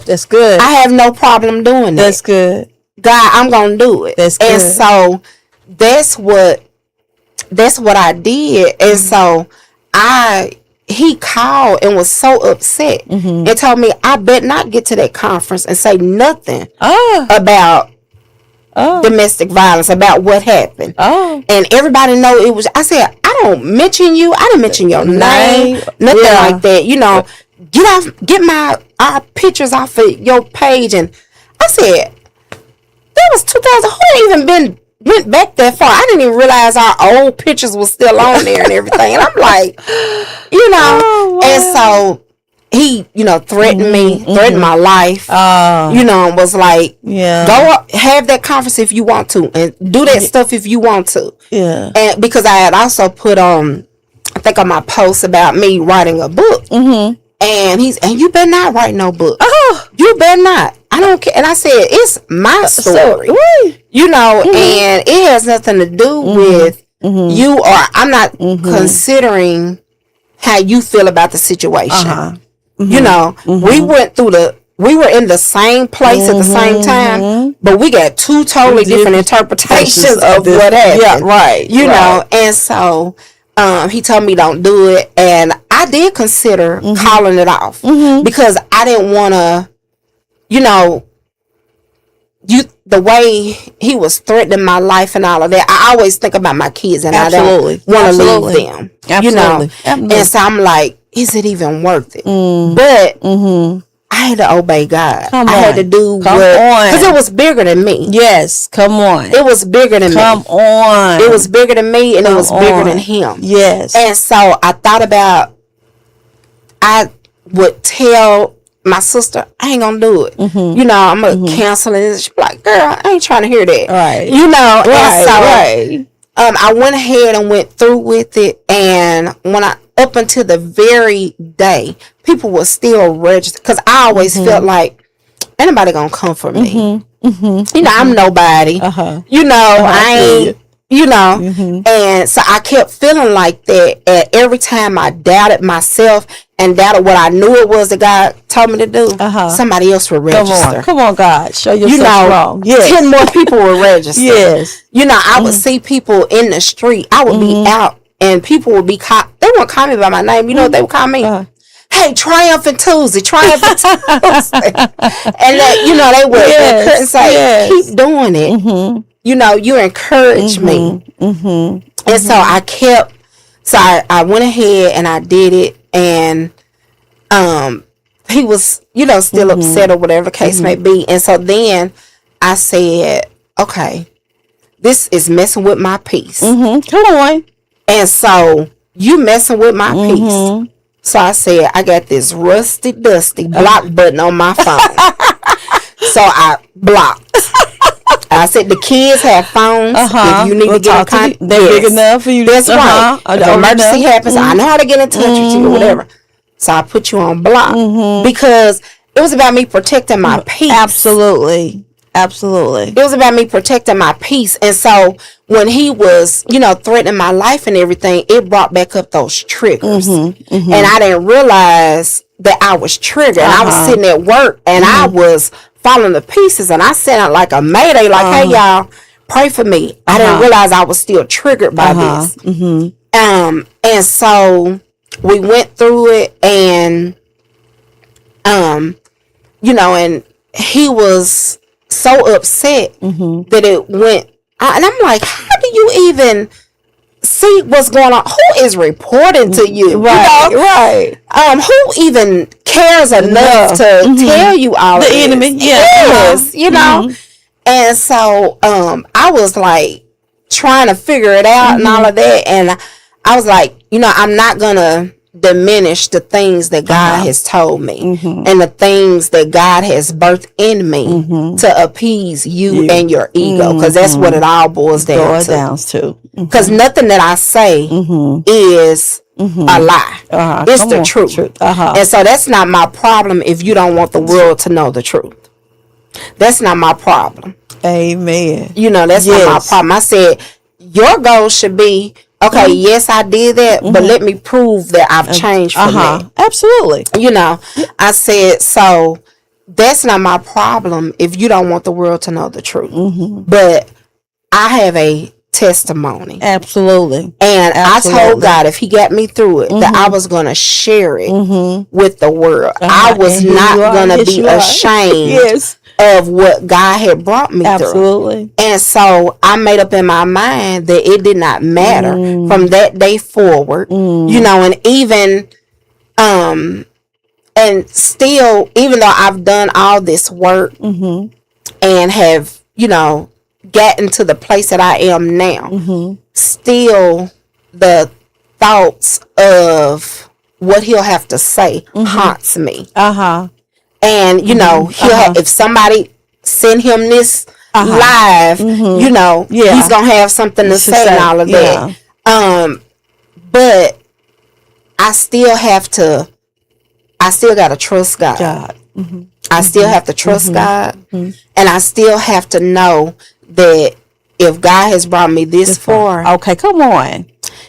that's good. I have no problem doing that. That's good. God, I'm gonna do it. That's good. And so that's what I did. And so he called and was so upset and told me I bet not get to that conference and say nothing about domestic violence, about what happened. And everybody know it was. I said, I don't mention you. I didn't mention your name, nothing like that. Get our pictures off of your page. And I said, that was 2000. Who ain't even went back that far? I didn't even realize our old pictures was still on there and everything. And I'm like, and so he, threatened me, threatened my life, and was like, go up, have that conference if you want to, and do that stuff if you want to. And because I had also put on, I think on my post about me writing a book. And you better not write no book. You better not. I don't care. And I said, it's my story. And it has nothing to do with you, or I'm not considering how you feel about the situation. We went through we were in the same place at the same time, but we got two totally different interpretations of what happened. Yeah, right. And so he told me don't do it, and I did consider calling it off because I didn't want to, the way he was threatening my life and all of that, I always think about my kids and Absolutely. I don't want to Absolutely. leave them. Absolutely. You know, Absolutely. and so I'm like, is it even worth it? But I had to obey God. Come I had on. to do Come on. because it was bigger than me. Yes, come on. It was bigger than Come me. on. It was bigger than me, and it was bigger on. than him. Yes. And so I thought about, I would tell my sister, I ain't gonna do it. You know, I'm gonna cancel it. She'd be like, girl, I ain't trying to hear that. Right. You know, and so right. I went ahead and went through with it. And when up until the very day, people were still registered because I always felt like anybody gonna come for me. You know, I'm nobody. You know, I ain't. You know, and so I kept feeling like that. And every time I doubted myself and doubted what I knew it was that God told me to do, somebody else would register. Come on, God, show yourself You know, strong. Yes. 10 more people would register. Yes. You know, I would see people in the street. I would be out and people would be they wouldn't call me by my name. You know what they would call me? Hey, Triumphant Tuesday, Triumphant Tuesday. And that, you know, they would encourage and say, keep doing it. You know, you encourage me. And so I went ahead and I did it. And he was, you know, still upset or whatever the case may be. And so then I said, okay, this is messing with my peace. Come on. And so you messing with my peace. So I said, I got this rusty, dusty block button on my phone. So I blocked. I said, the kids have phones. If you need to get in contact, they're big enough for you. That's right. If an emergency happens, I know how to get in touch with you or whatever. So I put you on block because it was about me protecting my peace. Absolutely. Absolutely. It was about me protecting my peace. And so when he was, you know, threatening my life and everything, it brought back up those triggers. And I didn't realize that I was triggered. And I was sitting at work and I was falling to pieces. And I sent out like a mayday, like, hey, y'all, pray for me. I didn't realize I was still triggered by this. And so we went through it and, you know, and he was so upset that it went, and I'm like, how do you even see what's going on? Who is reporting to you? Right, you know? right. Who even cares enough to tell you all The of this? enemy, yeah. Yes, you know. And so I was like trying to figure it out and all of that, and I was like, you know, I'm not gonna diminish the things that God has told me and the things that God has birthed in me to appease you and your ego, because that's what it all boils down to. Because nothing that I say is a lie. It's the truth. And so that's not my problem if you don't want the world to know the truth. That's not my problem. Amen. You know, that's not my problem. I said, your goal should be, okay, yes, I did that, but let me prove that I've changed from that. Absolutely. You know, I said, so that's not my problem if you don't want the world to know the truth. But I have a testimony. Absolutely. And I told God if he got me through it, that I was going to share it with the world. I was not going to be ashamed of what God had brought me through. And so I made up in my mind that it did not matter from that day forward. You know, and even and still, even though I've done all this work and have, you know, gotten to the place that I am now, still the thoughts of what he'll have to say haunts me. And, you know, he'll if somebody send him this live, you know, he's going to have something to say and all of that. But I still got to trust God. I still have to trust God. And I still have to know that if God has brought me this far, okay, come on,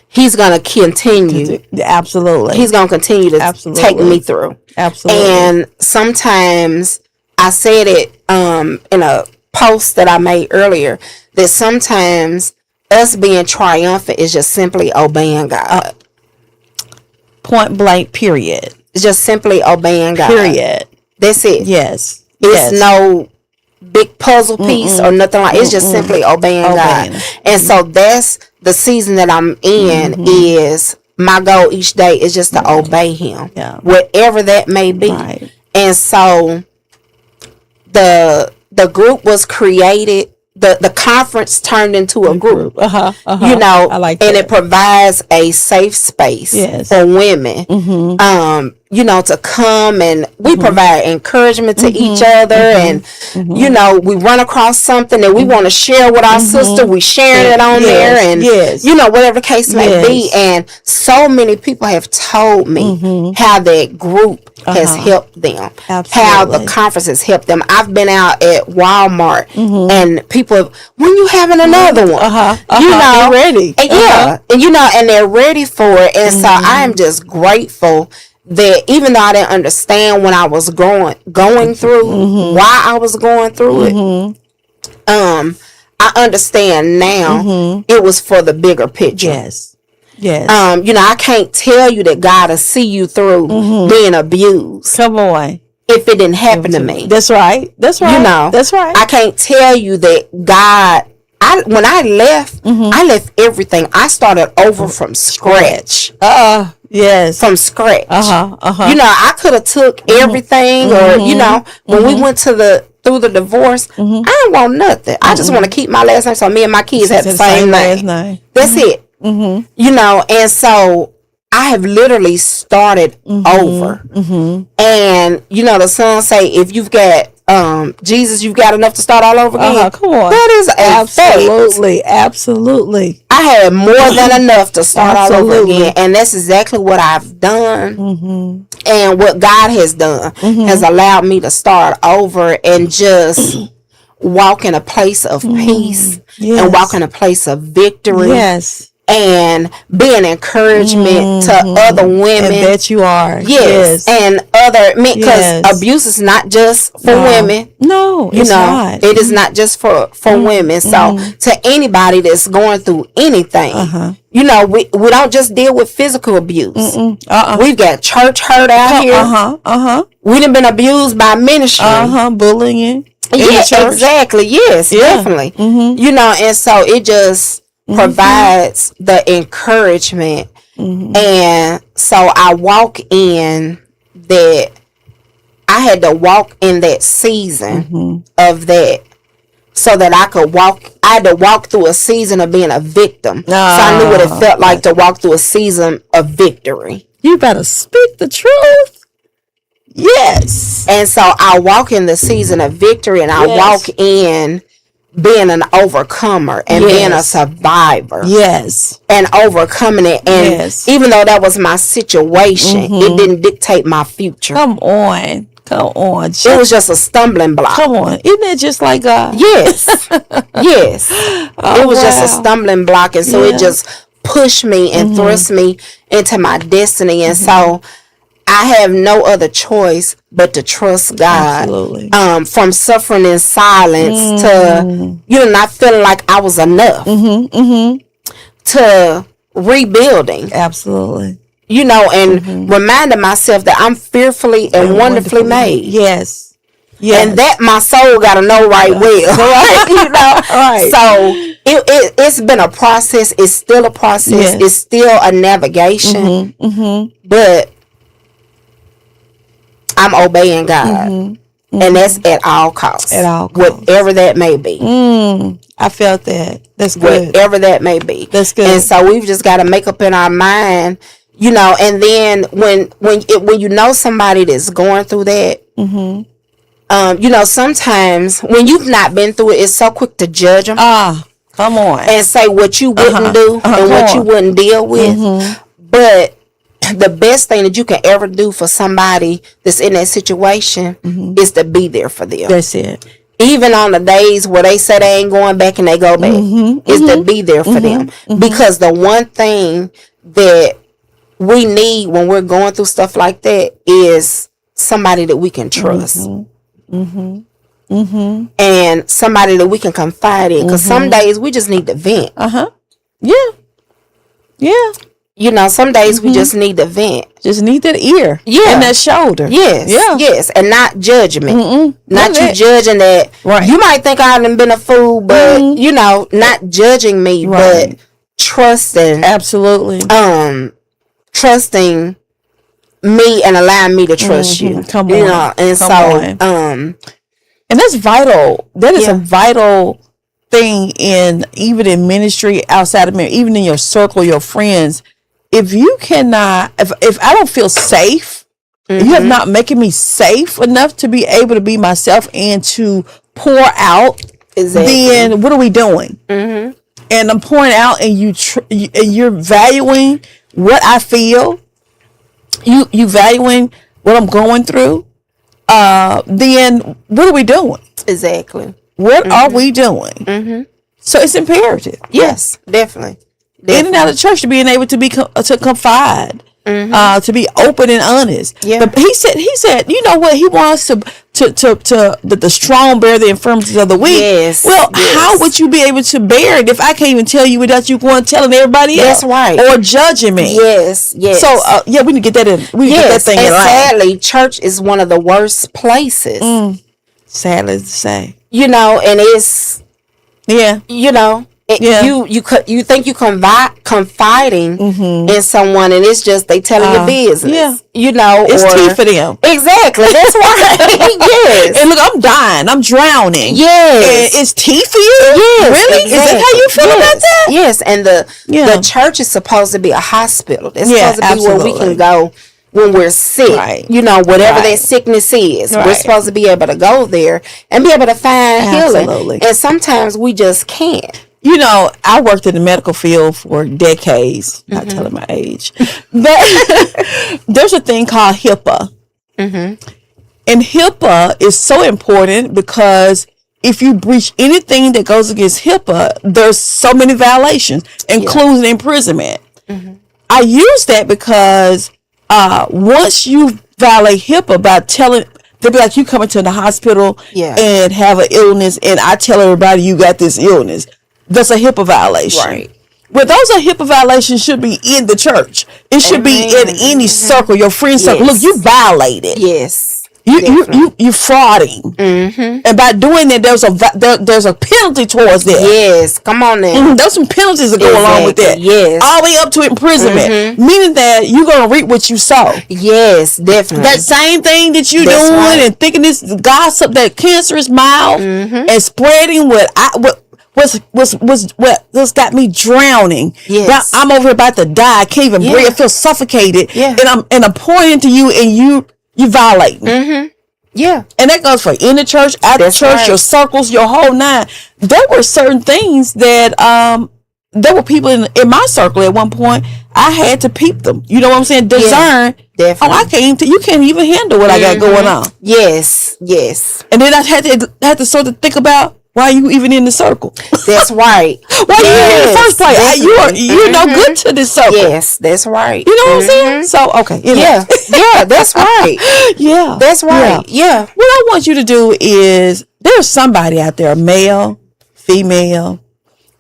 he's going to continue. Absolutely. He's going to continue to take me through. Absolutely. And sometimes I said it in a post that I made earlier, that sometimes us being triumphant is just simply obeying God. Point blank, period. It's just simply obeying God. Period. That's it. Yes. It's no big puzzle piece or nothing like. It's just simply obeying God. Obeying. And so that's the season that I'm in. Is my goal each day is just to obey Him, whatever that may be. Right. And so the group was created. The conference turned into a group. You know, I like and that. it provides a safe space Yes. for women. You know, to come, and we provide encouragement to each other, and you know, we run across something that we want to share with our sister, we share it on there, and you know, whatever the case may be. And so many people have told me how that group has helped them, how Absolutely. the conference has helped them. I've been out at Walmart, and people have, when you having another one, you know, They're ready. and and you know, and they're ready for it. And so I am just grateful that even though I didn't understand when I was going through why I was going through it, I understand now it was for the bigger picture. Yes. Yes. You know, I can't tell you that God will see you through being abused Come on. if it didn't happen to me. That's right. That's right. You know, That's right. I can't tell you that God. When I left, I left everything. I started over from scratch. Yes. From scratch. Uh-huh. You know, I could have took everything, or you know, when we went through the divorce, I didn't want nothing. I just want to keep my last name, so me and my kids had the same last name. name. That's it. You know, and so I have literally started over. And you know, the song say, if you've got Jesus, you've got enough to start all over again. Come on. That is a fact. Absolutely. Absolutely. I had more than enough to start all over Absolutely. again, and that's exactly what I've done. And what God has done has allowed me to start over and just walk in a place of peace and walk in a place of victory. Yes. And be an encouragement to other women. I bet you are. Yes. And other men, because Yes. abuse is not just for women. No, You it's know, not. it is not just for women. So to anybody that's going through anything, you know, we don't just deal with physical abuse. We've got church hurt out here. We done been abused by ministry. Bullying in Yeah, the church. exactly. Yes, definitely. You know, and so it just provides the encouragement. And so I walk in that. I had to walk in that season of that, so that I could walk. I had to walk through a season of being a victim, so I knew what it felt like to walk through a season of victory. You better speak the truth. Yes. And so I walk in the season of victory, and I walk in being an overcomer and being a survivor. Yes. And overcoming it. And even though that was my situation, it didn't dictate my future. Come on. Come on. It was just a stumbling block. Come on. Isn't that just like God? Yes. Yes. It was just a stumbling block. And so it just pushed me and thrust me into my destiny. And so I have no other choice but to trust God. Absolutely. From suffering in silence to, you know, not feeling like I was enough, to rebuilding. Absolutely. You know, and reminding myself that I'm fearfully and wonderfully made. Yes. Yes. And that my soul got to know right well. Right? You know? Right. So it's been a process. It's still a process. Yes. It's still a navigation. But I'm obeying God. And that's at all costs. At all costs. Whatever that may be. I felt that. That's good. Whatever that may be. That's good. And so we've just got to make up in our mind, you know, and then when you know somebody that's going through that, you know, sometimes when you've not been through it, it's so quick to judge them. Come on. And say what you wouldn't do and what you wouldn't deal with. But the best thing that you can ever do for somebody that's in that situation is to be there for them. That's it. Even on the days where they say they ain't going back and they go back, is to be there for them. Because the one thing that we need when we're going through stuff like that is somebody that we can trust. And somebody that we can confide in. Because some days we just need to vent. Yeah. Yeah. some days we just need to vent. Just need that ear. Yeah. And that shoulder. Yes. Yeah. Yes. And not judgment. Not Not you that. judging that. Right. You might think I done been a fool, but not judging me, Right. but trusting Absolutely. trusting me and allowing me to trust you. Come You on. know, and Come so on. And that's vital. That is Yeah. a vital thing even in ministry, outside of ministry, even in your circle, your friends. If you cannot, if I don't feel safe, if you have not making me safe enough to be able to be myself and to pour out, Exactly. then what are we doing? And I'm pouring out, and you're valuing what I feel. You valuing what I'm going through. Then what are we doing? Exactly. What are we doing? So it's imperative. Yes, definitely. In and out of church, to being able to be to confide, to be open and honest. Yeah. But he said, you know what? He wants to the strong bear the infirmities of the weak. Yes, Well, yes. how would you be able to bear it if I can't even tell you without you going telling everybody else? That's right. Or judging me. Yes, yes. So yeah, we need to get that in. We need to get that yes, thing and in line. sadly, church is one of the worst places. Sadly to say. And it's Yeah. Yeah. you think you confiding in someone, and it's just they telling your business. yeah. It's It's tea for them. Exactly. That's right. Yes. And look, I'm dying. I'm drowning. Yes. And it's tea for you? Yes, Really? Is that how you feel yes, about that? Yes, and the Yeah. church is supposed to be a hospital. It's Yeah, supposed to be where we absolutely. can go when we're sick. Right. Whatever Right. that sickness is. We're Right. supposed to be able to go there and be able to find Absolutely. healing. And sometimes we just can't. I worked in the medical field for decades. Not telling my age. But there's a thing called HIPAA. And HIPAA is so important because if you breach anything that goes against HIPAA, there's so many violations, including imprisonment. I use that because once you violate HIPAA by telling, they'll be like, you come into the hospital Yeah. and have an illness, and I tell everybody you got this illness. That's a HIPAA violation. Right. Well, those are HIPAA violations should be in the church. It should be in any circle, your friend circle. Yes. Look, you violated. Yes. You frauding. And by doing that, there's a penalty towards that. Yes. Come on now. There's some penalties that go along with that. Exactly, yes. All the way up to imprisonment. Meaning that you're going to reap what you sow. Yes, definitely. That same thing that you're That's doing right. and thinking this gossip, that cancerous mouth, and spreading what's got me drowning. Yes. Now, I'm over here about to die. I can't even breathe. I feel suffocated. Yeah. And I'm pouring into you, and you violating. Yeah. And that goes for in the church, out the That's church, right. your circles, your whole nine. There were certain things that there were people in my circle at one point. I had to peep them. You know what I'm saying? Discern. definitely. Oh, I can't. You can't even handle what I got going on. Yes. Yes. And then I had to sort of think about why you even in the circle. That's right. Why you in the first place? You're no good to this circle. Yes, that's right. You know what I'm saying? So okay. Anyway. Yeah. Yeah, that's right. Yeah. That's right. Yeah. What I want you to do is there's somebody out there, male, female,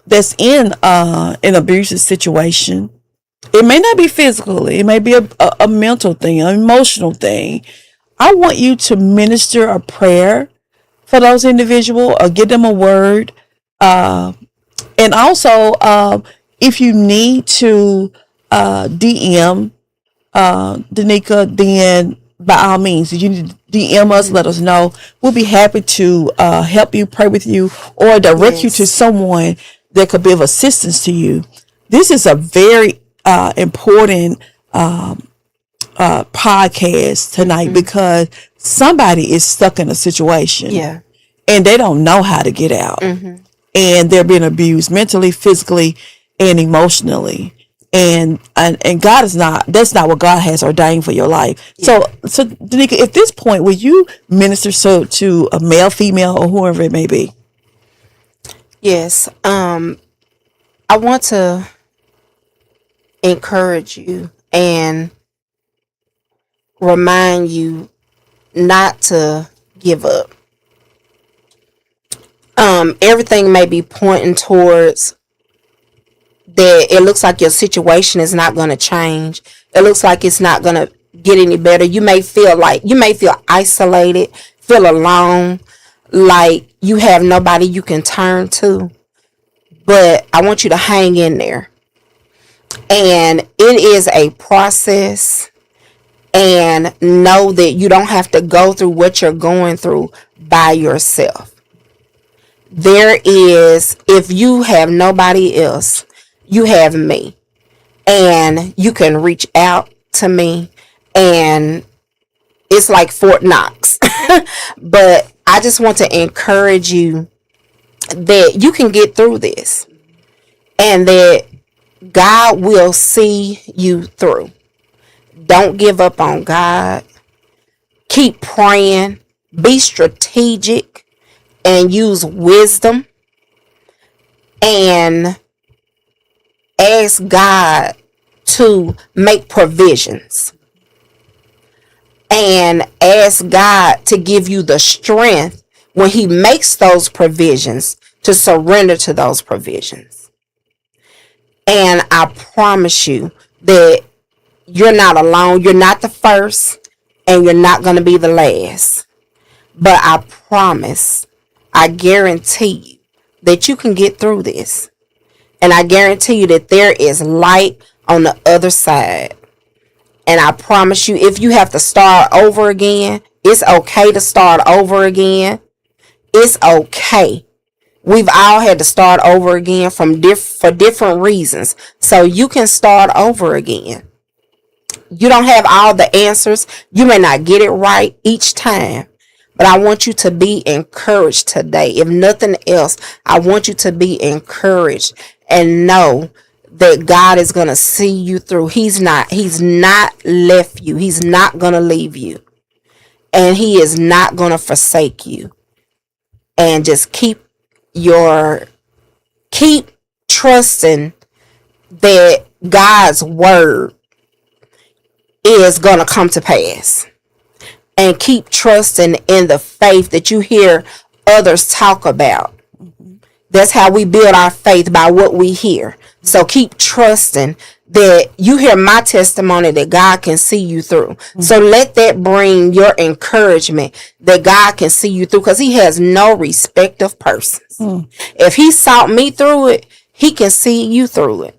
that's in an abusive situation. It may not be physical. It may be a mental thing, an emotional thing. I want you to minister a prayer for those individuals or give them a word. And also, if you need to DM Danica, then by all means, if you need to DM us, let us know. We'll be happy to help you, pray with you, or direct you to someone that could be of assistance to you. This is a very important podcast tonight because somebody is stuck in a situation and they don't know how to get out. And they're being abused mentally, physically, and emotionally. And God is that's not what God has ordained for your life. So Danica, at this point, will you minister to a male, female, or whoever it may be? Yes. I want to encourage you and remind you not to give up. Everything may be pointing towards that it looks like your situation is not going to change. It looks like it's not going to get any better. You may feel isolated, feel alone, like you have nobody you can turn to. But I want you to hang in there. And it is a process. And know that you don't have to go through what you're going through by yourself. There is, if you have nobody else, you have me. And you can reach out to me. And it's like Fort Knox. But I just want to encourage you that you can get through this. And that God will see you through. Don't give up on God. Keep praying. Be strategic and use wisdom. And ask God to make provisions. And ask God to give you the strength when He makes those provisions to surrender to those provisions. And I promise you that you're not alone. You're not the first, and you're not going to be the last. But I promise, I guarantee you that you can get through this. And I guarantee you that there is light on the other side. And I promise you, if you have to start over again, it's okay to start over again. It's okay. We've all had to start over again for different reasons. So you can start over again. You don't have all the answers. You may not get it right each time. But I want you to be encouraged today. If nothing else, I want you to be encouraged and know that God is going to see you through. He's not left you. He's not going to leave you. And He is not going to forsake you. And just keep trusting that God's word is going to come to pass. And keep trusting in the faith that you hear others talk about. That's how we build our faith, by what we hear. So keep trusting that you hear my testimony that God can see you through. So let that bring your encouragement that God can see you through, because He has no respect of persons. If He sought me through it, He can see you through it.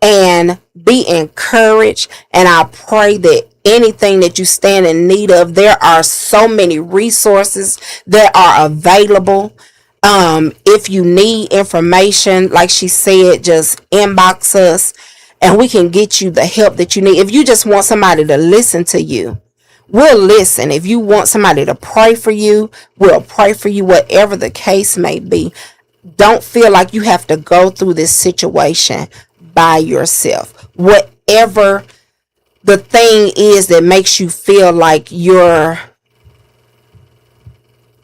And be encouraged. And I pray that anything that you stand in need of, there are so many resources that are available. If you need information, like she said, just inbox us and we can get you the help that you need. If you just want somebody to listen to you, we'll listen. If you want somebody to pray for you, we'll pray for you, whatever the case may be. Don't feel like you have to go through this situation by yourself. Whatever the thing is that makes you feel like you're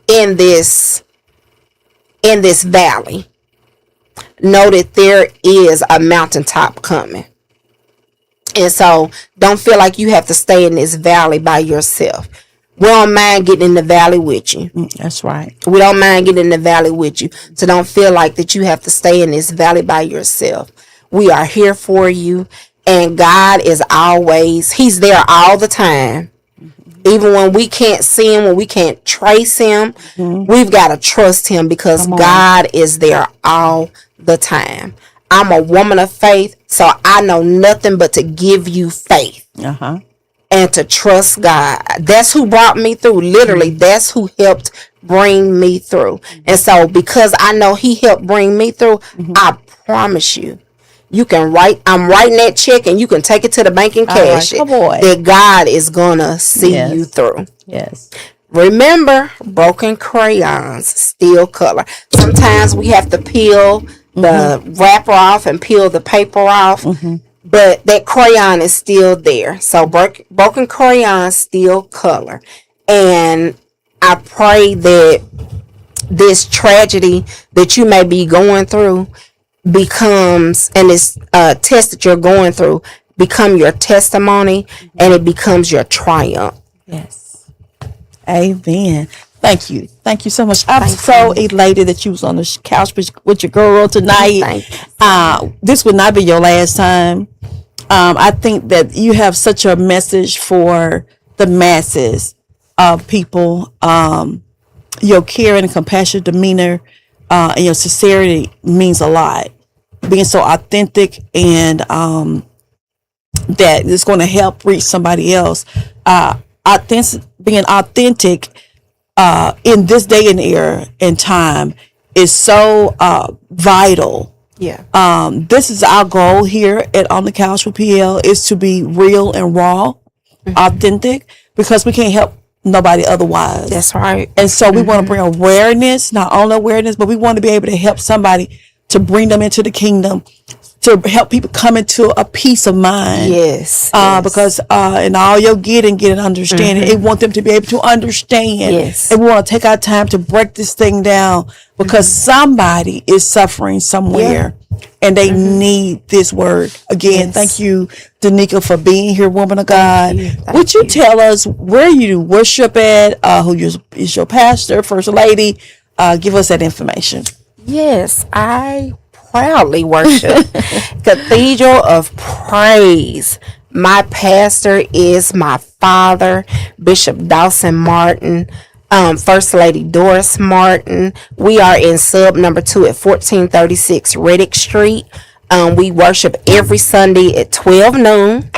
in this valley, know that there is a mountaintop coming. And so don't feel like you have to stay in this valley by yourself. We don't mind getting in the valley with you. That's right. We don't mind getting in the valley with you. So don't feel like that you have to stay in this valley by yourself. We are here for you. And God is always, He's there all the time. Even when we can't see Him, when we can't trace Him, we've got to trust Him, because God is there all the time. I'm a woman of faith, so I know nothing but to give you faith. And to trust God. That's who brought me through. Literally, that's who helped bring me through. And so because I know He helped bring me through, I promise you, you can I'm writing that check and you can take it to the bank and cash it. That God is going to see you through. Yes. Remember, broken crayons still color. Sometimes we have to peel the wrapper off and peel the paper off. But that crayon is still there. So broken crayons still color. And I pray that this tragedy that you may be going through becomes, and this test that you're going through, become your testimony, and it becomes your triumph. Yes. Amen. Thank you. Thank you so much. I'm Thank so elated that you was on the couch with your girl tonight. Thank you. This would not be your last time. I think that you have such a message for the masses of people. Your care and compassionate demeanor and your sincerity means a lot. Being so authentic and that it's going to help reach somebody else. Being authentic in this day and era and time is so vital. Yeah. This is our goal here at On the Couch with PL, is to be real and raw, authentic, because we can't help nobody otherwise. That's right. And so we want to bring awareness, not only awareness, but we want to be able to help somebody, to bring them into the kingdom, to help people come into a peace of mind. Yes. Because in all your getting understanding, it want them to be able to understand. Yes. And we want to take our time to break this thing down, because somebody is suffering somewhere and they need this word. Again, thank you, Danica, for being here, woman of God. Would you tell us where you worship at, who is your pastor, first lady? Give us that information. Yes, I proudly worship Cathedral of Praise. My pastor is my father, Bishop Dawson Martin, First Lady Doris Martin. We are in sub number 2 at 1436 Reddick Street. We worship every Sunday at 12 noon.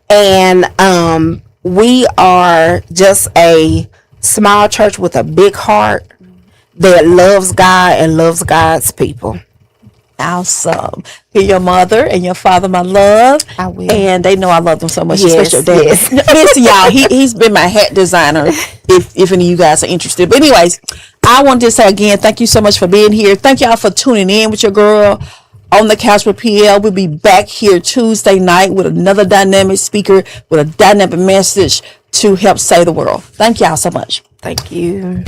And we are just a small church with a big heart that loves God and loves God's people. Awesome. Give your mother and your father my love. I will. And they know I love them so much. Yes, Especially your dad. yes. Listen, y'all, he's been my hat designer, if any of you guys are interested. But anyways, I want to say again, thank you so much for being here. Thank y'all for tuning in with your girl On the Couch with PL. We'll be back here Tuesday night with another dynamic speaker with a dynamic message to help save the world. Thank y'all so much. Thank you.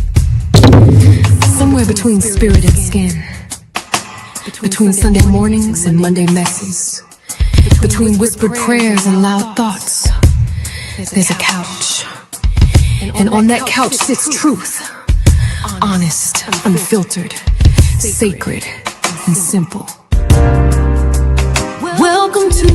Somewhere between spirit and skin. Between Sunday mornings and Monday messes. Between whispered prayers and loud thoughts. There's a couch. And on that couch sits truth. Honest, unfiltered, sacred, and simple. Welcome to